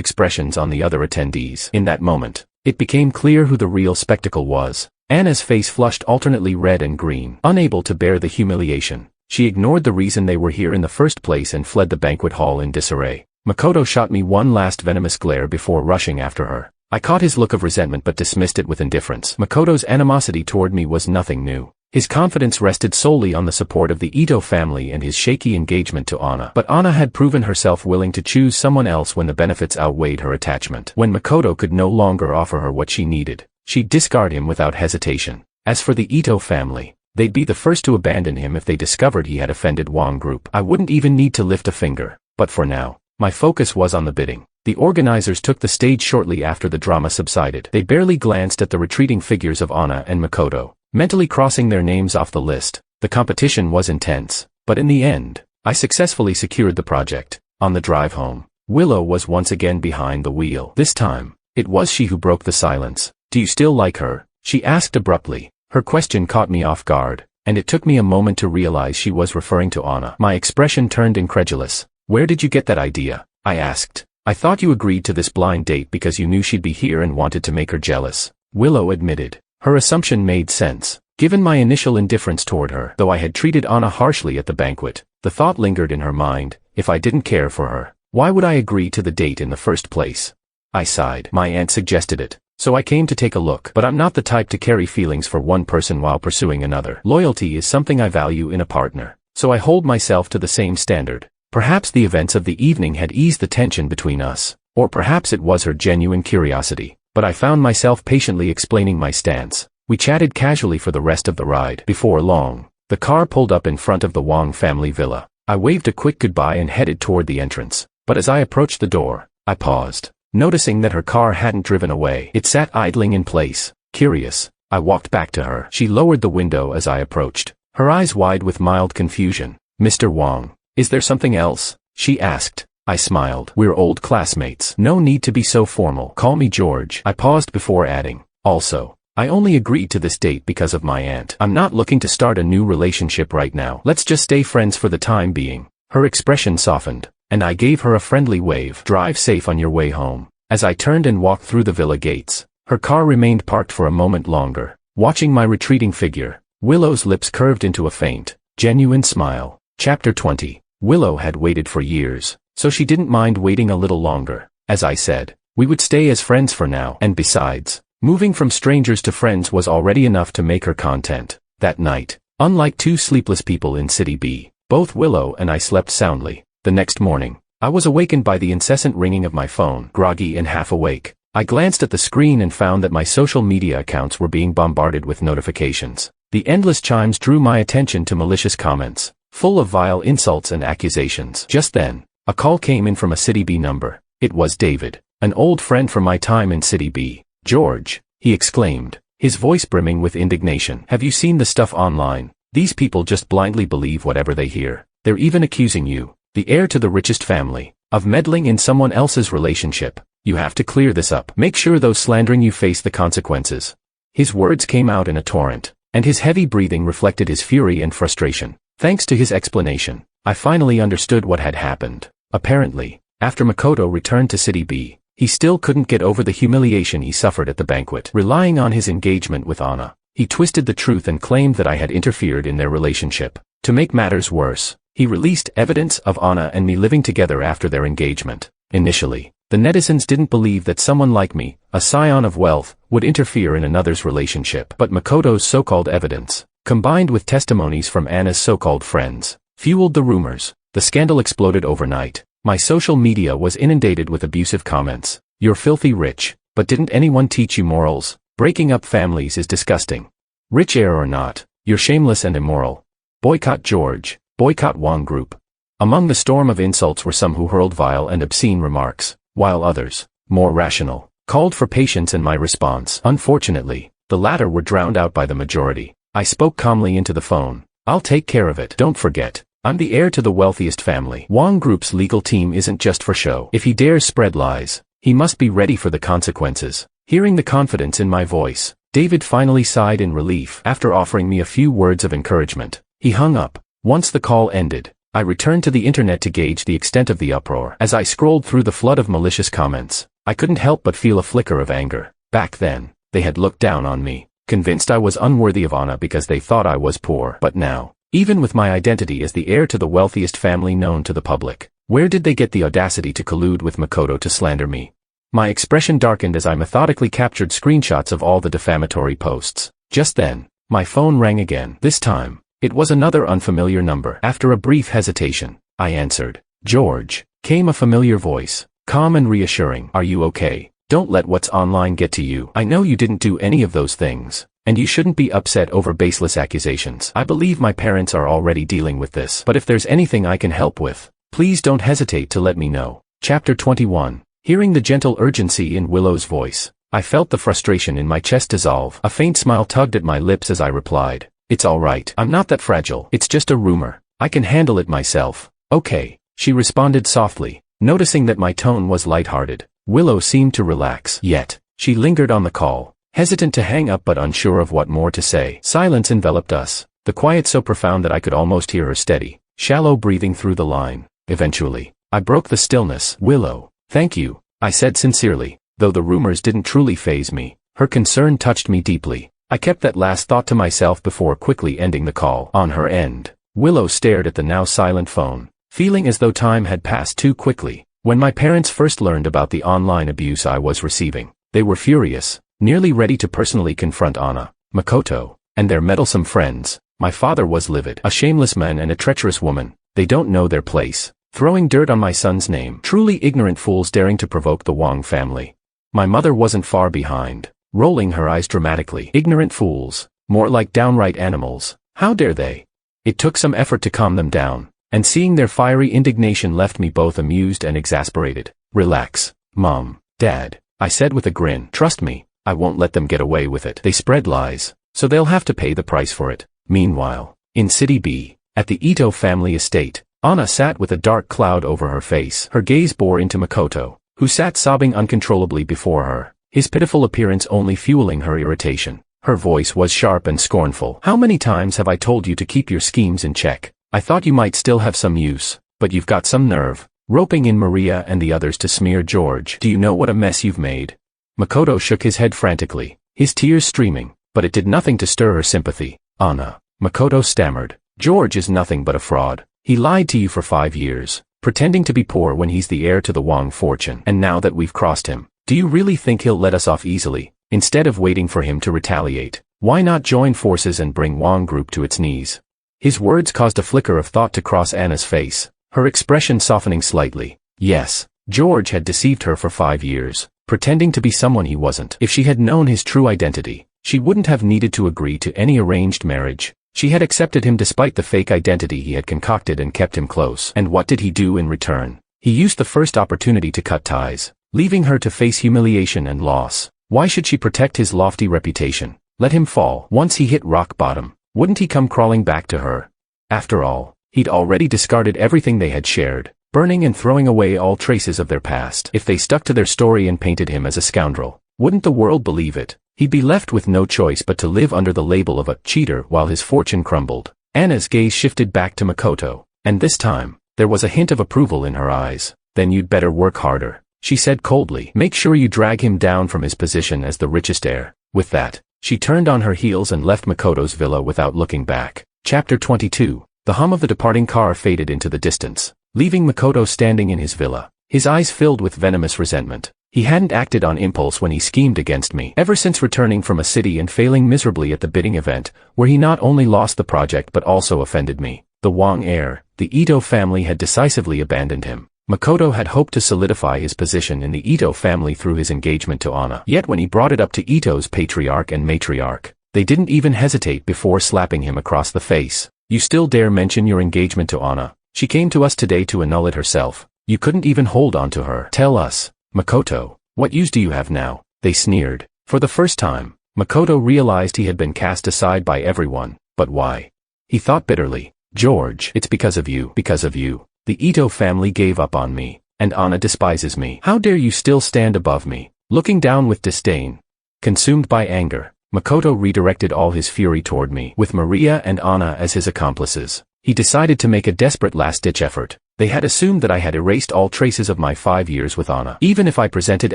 expressions on the other attendees. In that moment, it became clear who the real spectacle was. Anna's face flushed alternately red and green. Unable to bear the humiliation, she ignored the reason they were here in the first place and fled the banquet hall in disarray. Makoto shot me one last venomous glare before rushing after her. I caught his look of resentment but dismissed it with indifference. Makoto's animosity toward me was nothing new. His confidence rested solely on the support of the Ito family and his shaky engagement to Anna. But Anna had proven herself willing to choose someone else when the benefits outweighed her attachment. When Makoto could no longer offer her what she needed, she'd discard him without hesitation. As for the Ito family, they'd be the first to abandon him if they discovered he had offended Wang Group. I wouldn't even need to lift a finger. But for now, my focus was on the bidding. The organizers took the stage shortly after the drama subsided. They barely glanced at the retreating figures of Anna and Makoto, mentally crossing their names off the list. The competition was intense, but in the end, I successfully secured the project. On the drive home, Willow was once again behind the wheel. This time, it was she who broke the silence. "Do you still like her?" she asked abruptly. Her question caught me off guard, and it took me a moment to realize she was referring to Anna. My expression turned incredulous. "Where did you get that idea?" I asked. "I thought you agreed to this blind date because you knew she'd be here and wanted to make her jealous." Willow admitted. Her assumption made sense, given my initial indifference toward her. Though I had treated Anna harshly at the banquet, the thought lingered in her mind, if I didn't care for her, why would I agree to the date in the first place? I sighed. "My aunt suggested it, so I came to take a look. But I'm not the type to carry feelings for one person while pursuing another. Loyalty is something I value in a partner, so I hold myself to the same standard." Perhaps the events of the evening had eased the tension between us, or perhaps it was her genuine curiosity, but I found myself patiently explaining my stance. We chatted casually for the rest of the ride. Before long, the car pulled up in front of the Wang family villa. I waved a quick goodbye and headed toward the entrance, but as I approached the door, I paused, noticing that her car hadn't driven away. It sat idling in place, curious, I walked back to her. She lowered the window as I approached, her eyes wide with mild confusion. "Mr. Wong, is there something else?" she asked. I smiled. "We're old classmates. No need to be so formal. Call me George." I paused before adding, "Also, I only agreed to this date because of my aunt. I'm not looking to start a new relationship right now. Let's just stay friends for the time being." Her expression softened, and I gave her a friendly wave. "Drive safe on your way home." As I turned and walked through the villa gates, her car remained parked for a moment longer, watching my retreating figure. Willow's lips curved into a faint, genuine smile. Chapter 20. Willow had waited for years, so she didn't mind waiting a little longer. As I said, we would stay as friends for now, and besides, moving from strangers to friends was already enough to make her content. That night, unlike two sleepless people in City B, both Willow and I slept soundly. The next morning, I was awakened by the incessant ringing of my phone. Groggy and half awake, I glanced at the screen and found that my social media accounts were being bombarded with notifications. The endless chimes drew my attention to malicious comments, full of vile insults and accusations. Just then, a call came in from a City B number. It was David, an old friend from my time in City B. "George," he exclaimed, his voice brimming with indignation. "Have you seen the stuff online? These people just blindly believe whatever they hear. They're even accusing you, the heir to the richest family, of meddling in someone else's relationship. You have to clear this up. Make sure those slandering you face the consequences." His words came out in a torrent, and his heavy breathing reflected his fury and frustration. Thanks to his explanation, I finally understood what had happened. Apparently, after Makoto returned to City B, he still couldn't get over the humiliation he suffered at the banquet. Relying on his engagement with Anna, he twisted the truth and claimed that I had interfered in their relationship. To make matters worse, he released evidence of Anna and me living together after their engagement. Initially, the netizens didn't believe that someone like me, a scion of wealth, would interfere in another's relationship. But Makoto's so-called evidence, combined with testimonies from Anna's so-called friends, fueled the rumors. The scandal exploded overnight. My social media was inundated with abusive comments. "You're filthy rich, but didn't anyone teach you morals? Breaking up families is disgusting. Rich heir or not, you're shameless and immoral. Boycott George, boycott Wong Group." Among the storm of insults were some who hurled vile and obscene remarks, while others, more rational, called for patience in my response. Unfortunately, the latter were drowned out by the majority. I spoke calmly into the phone. "I'll take care of it. Don't forget, I'm the heir to the wealthiest family. Wong Group's legal team isn't just for show. If he dares spread lies, he must be ready for the consequences." Hearing the confidence in my voice, David finally sighed in relief. After offering me a few words of encouragement, he hung up. Once the call ended, I returned to the internet to gauge the extent of the uproar. As I scrolled through the flood of malicious comments, I couldn't help but feel a flicker of anger. Back then, they had looked down on me, convinced I was unworthy of Anna because they thought I was poor. But now, even with my identity as the heir to the wealthiest family known to the public, where did they get the audacity to collude with Makoto to slander me? My expression darkened as I methodically captured screenshots of all the defamatory posts. Just then, my phone rang again. This time, it was another unfamiliar number. After a brief hesitation, I answered. "George," came a familiar voice, calm and reassuring. "Are you okay? Don't let what's online get to you. I know you didn't do any of those things, and you shouldn't be upset over baseless accusations. I believe my parents are already dealing with this, but if there's anything I can help with, please don't hesitate to let me know." Chapter 21. Hearing the gentle urgency in Willow's voice, I felt the frustration in my chest dissolve. A faint smile tugged at my lips as I replied, "It's all right. I'm not that fragile. It's just a rumor. I can handle it myself." "Okay," she responded softly, noticing that my tone was lighthearted. Willow seemed to relax. Yet, she lingered on the call, hesitant to hang up but unsure of what more to say. Silence enveloped us, the quiet so profound that I could almost hear her steady, shallow breathing through the line. Eventually, I broke the stillness. "Willow, thank you," I said sincerely, though the rumors didn't truly faze me. Her concern touched me deeply. I kept that last thought to myself before quickly ending the call. On her end, Willow stared at the now silent phone, feeling as though time had passed too quickly. When my parents first learned about the online abuse I was receiving, they were furious, nearly ready to personally confront Anna, Makoto, and their meddlesome friends. My father was livid. "A shameless man and a treacherous woman. They don't know their place. Throwing dirt on my son's name. Truly ignorant fools daring to provoke the Wong family." My mother wasn't far behind, rolling her eyes dramatically. "Ignorant fools. More like downright animals. How dare they?" It took some effort to calm them down, and seeing their fiery indignation left me both amused and exasperated. "Relax, Mom, Dad," I said with a grin. "Trust me, I won't let them get away with it. They spread lies, so they'll have to pay the price for it. Meanwhile, in City B, at the Ito family estate, Anna sat with a dark cloud over her face. Her gaze bore into Makoto, who sat sobbing uncontrollably before her, his pitiful appearance only fueling her irritation. Her voice was sharp and scornful. How many times have I told you to keep your schemes in check? I thought you might still have some use, but you've got some nerve, roping in Maria and the others to smear George. Do you know what a mess you've made? Makoto shook his head frantically, his tears streaming, but it did nothing to stir her sympathy. Anna, Makoto stammered, George is nothing but a fraud. He lied to you for 5 years, pretending to be poor when he's the heir to the Wang fortune. And now that we've crossed him, do you really think he'll let us off easily? Instead of waiting for him to retaliate, why not join forces and bring Wang Group to its knees? His words caused a flicker of thought to cross Anna's face, her expression softening slightly. Yes, George had deceived her for 5 years, pretending to be someone he wasn't. If she had known his true identity, she wouldn't have needed to agree to any arranged marriage. She had accepted him despite the fake identity he had concocted and kept him close. And what did he do in return? He used the first opportunity to cut ties, leaving her to face humiliation and loss. Why should she protect his lofty reputation? Let him fall. Once he hit rock bottom, wouldn't he come crawling back to her? After all, he'd already discarded everything they had shared, burning and throwing away all traces of their past. If they stuck to their story and painted him as a scoundrel, wouldn't the world believe it? He'd be left with no choice but to live under the label of a cheater while his fortune crumbled. Anna's gaze shifted back to Makoto, and this time, there was a hint of approval in her eyes. Then you'd better work harder, she said coldly. Make sure you drag him down from his position as the richest heir. With that, she turned on her heels and left Makoto's villa without looking back. Chapter 22. The hum of the departing car faded into the distance, leaving Makoto standing in his villa, his eyes filled with venomous resentment. He hadn't acted on impulse when he schemed against me. Ever since returning from a city and failing miserably at the bidding event, where he not only lost the project but also offended me, the Wang heir, the Ito family had decisively abandoned him. Makoto had hoped to solidify his position in the Ito family through his engagement to Anna. Yet when he brought it up to Ito's patriarch and matriarch, they didn't even hesitate before slapping him across the face. You still dare mention your engagement to Anna? She came to us today to annul it herself. You couldn't even hold on to her. Tell us, Makoto, what use do you have now? They sneered. For the first time, Makoto realized he had been cast aside by everyone. But why? He thought bitterly. George, it's because of you. Because of you, the Ito family gave up on me, and Anna despises me. How dare you still stand above me, looking down with disdain? Consumed by anger, Makoto redirected all his fury toward me. With Maria and Anna as his accomplices, he decided to make a desperate last-ditch effort. They had assumed that I had erased all traces of my 5 years with Anna. Even if I presented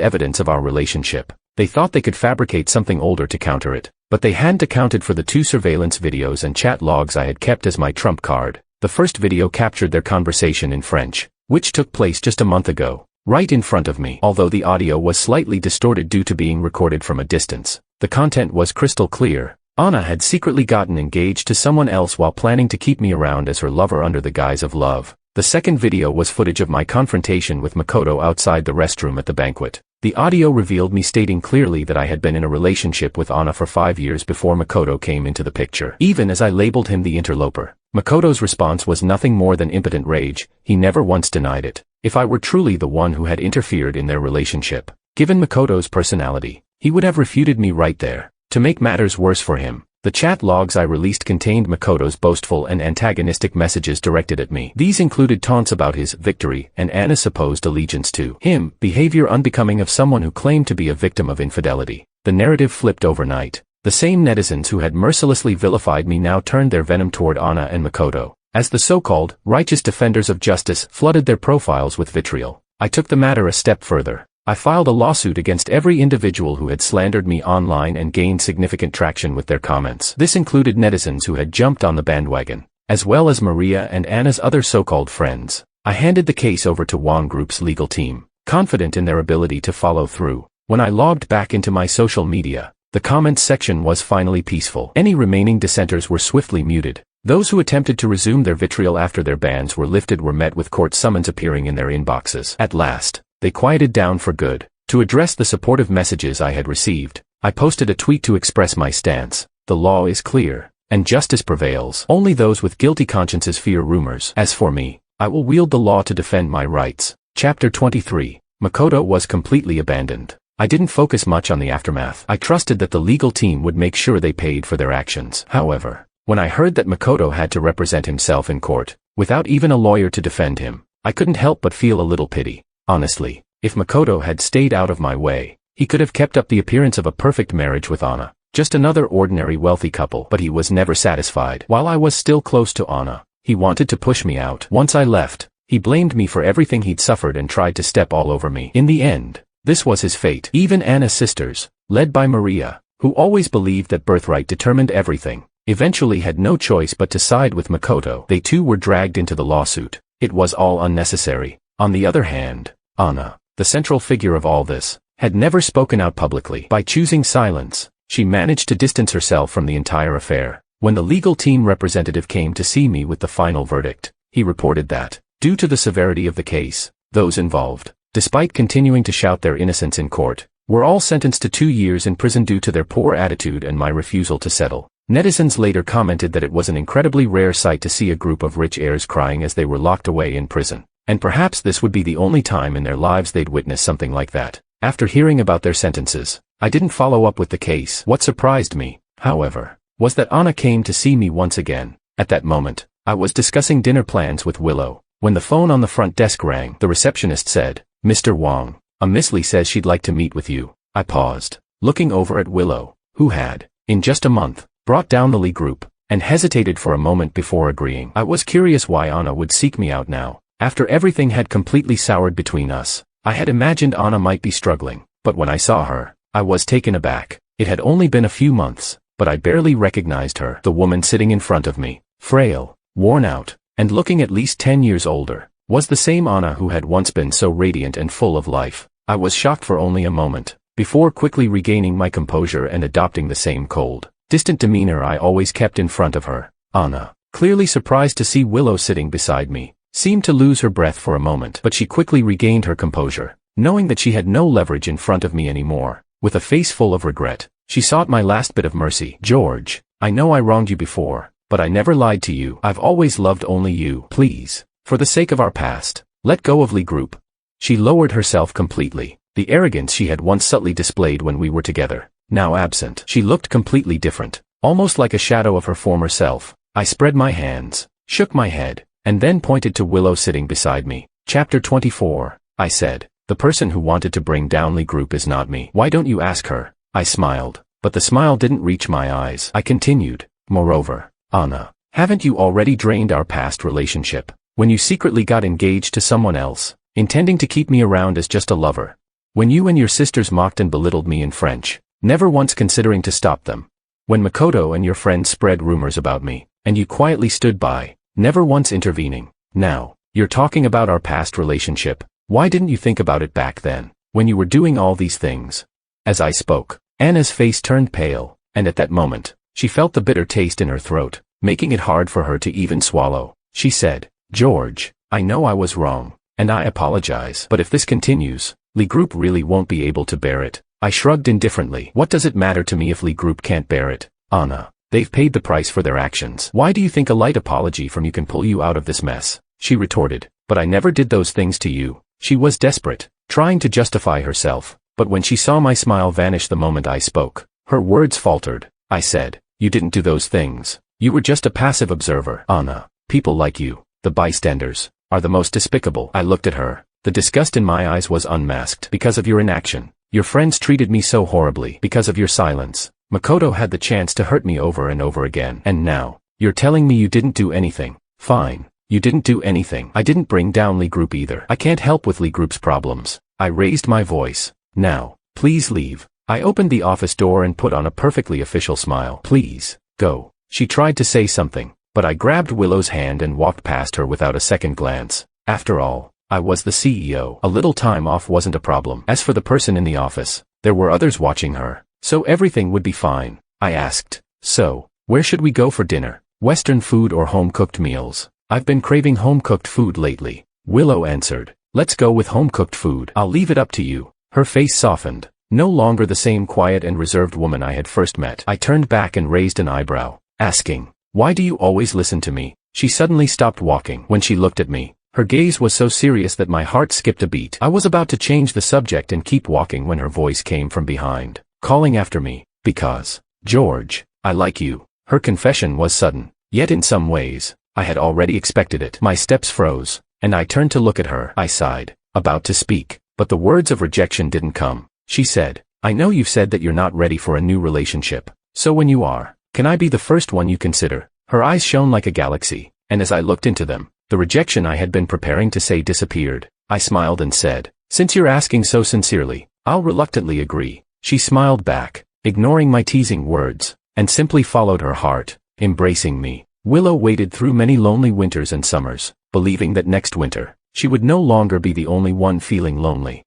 evidence of our relationship, they thought they could fabricate something older to counter it. But they hadn't accounted for the 2 surveillance videos and chat logs I had kept as my trump card. The first video captured their conversation in French, which took place just a month ago, right in front of me. Although the audio was slightly distorted due to being recorded from a distance, the content was crystal clear. Anna had secretly gotten engaged to someone else while planning to keep me around as her lover under the guise of love. The second video was footage of my confrontation with Makoto outside the restroom at the banquet. The audio revealed me stating clearly that I had been in a relationship with Anna for 5 years before Makoto came into the picture. Even as I labeled him the interloper, Makoto's response was nothing more than impotent rage. He never once denied it. If I were truly the one who had interfered in their relationship, given Makoto's personality, he would have refuted me right there. To make matters worse for him, the chat logs I released contained Makoto's boastful and antagonistic messages directed at me. These included taunts about his victory and Anna's supposed allegiance to him, behavior unbecoming of someone who claimed to be a victim of infidelity. The narrative flipped overnight. The same netizens who had mercilessly vilified me now turned their venom toward Anna and Makoto. As the so-called righteous defenders of justice flooded their profiles with vitriol, I took the matter a step further. I filed a lawsuit against every individual who had slandered me online and gained significant traction with their comments. This included netizens who had jumped on the bandwagon, as well as Maria and Anna's other so-called friends. I handed the case over to Wang Group's legal team, confident in their ability to follow through. When I logged back into my social media, the comments section was finally peaceful. Any remaining dissenters were swiftly muted. Those who attempted to resume their vitriol after their bans were lifted were met with court summons appearing in their inboxes. At last, they quieted down for good. To address the supportive messages I had received, I posted a tweet to express my stance. The law is clear, and justice prevails. Only those with guilty consciences fear rumors. As for me, I will wield the law to defend my rights. Chapter 23. Makoto was completely abandoned. I didn't focus much on the aftermath. I trusted that the legal team would make sure they paid for their actions. However, when I heard that Makoto had to represent himself in court, without even a lawyer to defend him, I couldn't help but feel a little pity. Honestly, if Makoto had stayed out of my way, he could have kept up the appearance of a perfect marriage with Anna, just another ordinary wealthy couple. But he was never satisfied. While I was still close to Anna, he wanted to push me out. Once I left, he blamed me for everything he'd suffered and tried to step all over me. In the end, this was his fate. Even Anna's sisters, led by Maria, who always believed that birthright determined everything, eventually had no choice but to side with Makoto. They too were dragged into the lawsuit. It was all unnecessary. On the other hand, Anna, the central figure of all this, had never spoken out publicly. By choosing silence, she managed to distance herself from the entire affair. When the legal team representative came to see me with the final verdict, he reported that, due to the severity of the case, those involved, despite continuing to shout their innocence in court, were all sentenced to 2 years in prison due to their poor attitude and my refusal to settle. Netizens later commented that it was an incredibly rare sight to see a group of rich heirs crying as they were locked away in prison, and perhaps this would be the only time in their lives they'd witness something like that. After hearing about their sentences, I didn't follow up with the case. What surprised me, however, was that Anna came to see me once again. At that moment, I was discussing dinner plans with Willow. When the phone on the front desk rang, the receptionist said, "Mr. Wong, a Miss Lee says she'd like to meet with you." I paused, looking over at Willow, who had, in just a month, brought down the Lee group, and hesitated for a moment before agreeing. I was curious why Anna would seek me out now, after everything had completely soured between us. I had imagined Anna might be struggling, but when I saw her, I was taken aback. It had only been a few months, but I barely recognized her. The woman sitting in front of me, frail, worn out, and looking at least 10 years older, was the same Anna who had once been so radiant and full of life. I was shocked for only a moment, before quickly regaining my composure and adopting the same cold, distant demeanor I always kept in front of her. Anna, clearly surprised to see Willow sitting beside me, seemed to lose her breath for a moment, but she quickly regained her composure, knowing that she had no leverage in front of me anymore. With a face full of regret, she sought my last bit of mercy. "George, I know I wronged you before, but I never lied to you. I've always loved only you. Please, for the sake of our past, let go of Lee Group." She lowered herself completely. The arrogance she had once subtly displayed when we were together, now absent. She looked completely different, almost like a shadow of her former self. I spread my hands, shook my head, and then pointed to Willow sitting beside me. "Chapter 24, I said. "The person who wanted to bring down Lee Group is not me. Why don't you ask her?" I smiled, but the smile didn't reach my eyes. I continued, "Moreover, Anna, haven't you already drained our past relationship, when you secretly got engaged to someone else, intending to keep me around as just a lover? When you and your sisters mocked and belittled me in French, never once considering to stop them. When Makoto and your friends spread rumors about me, and you quietly stood by, never once intervening. Now, you're talking about our past relationship. Why didn't you think about it back then, when you were doing all these things?" As I spoke, Anna's face turned pale, and at that moment, she felt the bitter taste in her throat, making it hard for her to even swallow. She said, "George, I know I was wrong, and I apologize. But if this continues, Lee Group really won't be able to bear it." I shrugged indifferently. What does it matter to me if Lee Group can't bear it? Anna, they've paid the price for their actions. Why do you think a light apology from you can pull you out of this mess? She retorted, "But I never did those things to you." She was desperate, trying to justify herself, but when she saw my smile vanish the moment I spoke, her words faltered. I said, "You didn't do those things. You were just a passive observer." "Anna, people like you, the bystanders, are the most despicable." I looked at her. The disgust in my eyes was unmasked. "Because of your inaction. Your friends treated me so horribly. Because of your silence. Makoto had the chance to hurt me over and over again. And now, you're telling me you didn't do anything. Fine. You didn't do anything. I didn't bring down Lee Group either. I can't help with Lee Group's problems." I raised my voice. "Now, please leave." I opened the office door and put on a perfectly official smile. "Please, go." She tried to say something, but I grabbed Willow's hand and walked past her without a second glance. After all, I was the CEO. A little time off wasn't a problem. As for the person in the office, there were others watching her, so everything would be fine. I asked, "So, where should we go for dinner? Western food or home-cooked meals? I've been craving home-cooked food lately." Willow answered, "Let's go with home-cooked food. I'll leave it up to you." Her face softened, no longer the same quiet and reserved woman I had first met. I turned back and raised an eyebrow, asking, "Why do you always listen to me?" She suddenly stopped walking. When she looked at me, Her gaze was so serious that my heart skipped a beat. I was about to change the subject and keep walking when her voice came from behind, calling after me, because, George, I like you. Her confession was sudden, yet in some ways, I had already expected it. My steps froze, and I turned to look at her. I sighed, about to speak, but the words of rejection didn't come. She said, I know you've said that you're not ready for a new relationship, so when you are, can I be the first one you consider? Her eyes shone like a galaxy, and as I looked into them, the rejection I had been preparing to say disappeared. I smiled and said, since you're asking so sincerely, I'll reluctantly agree. She smiled back, ignoring my teasing words, and simply followed her heart, embracing me. Willow waited through many lonely winters and summers, believing that next winter, she would no longer be the only one feeling lonely.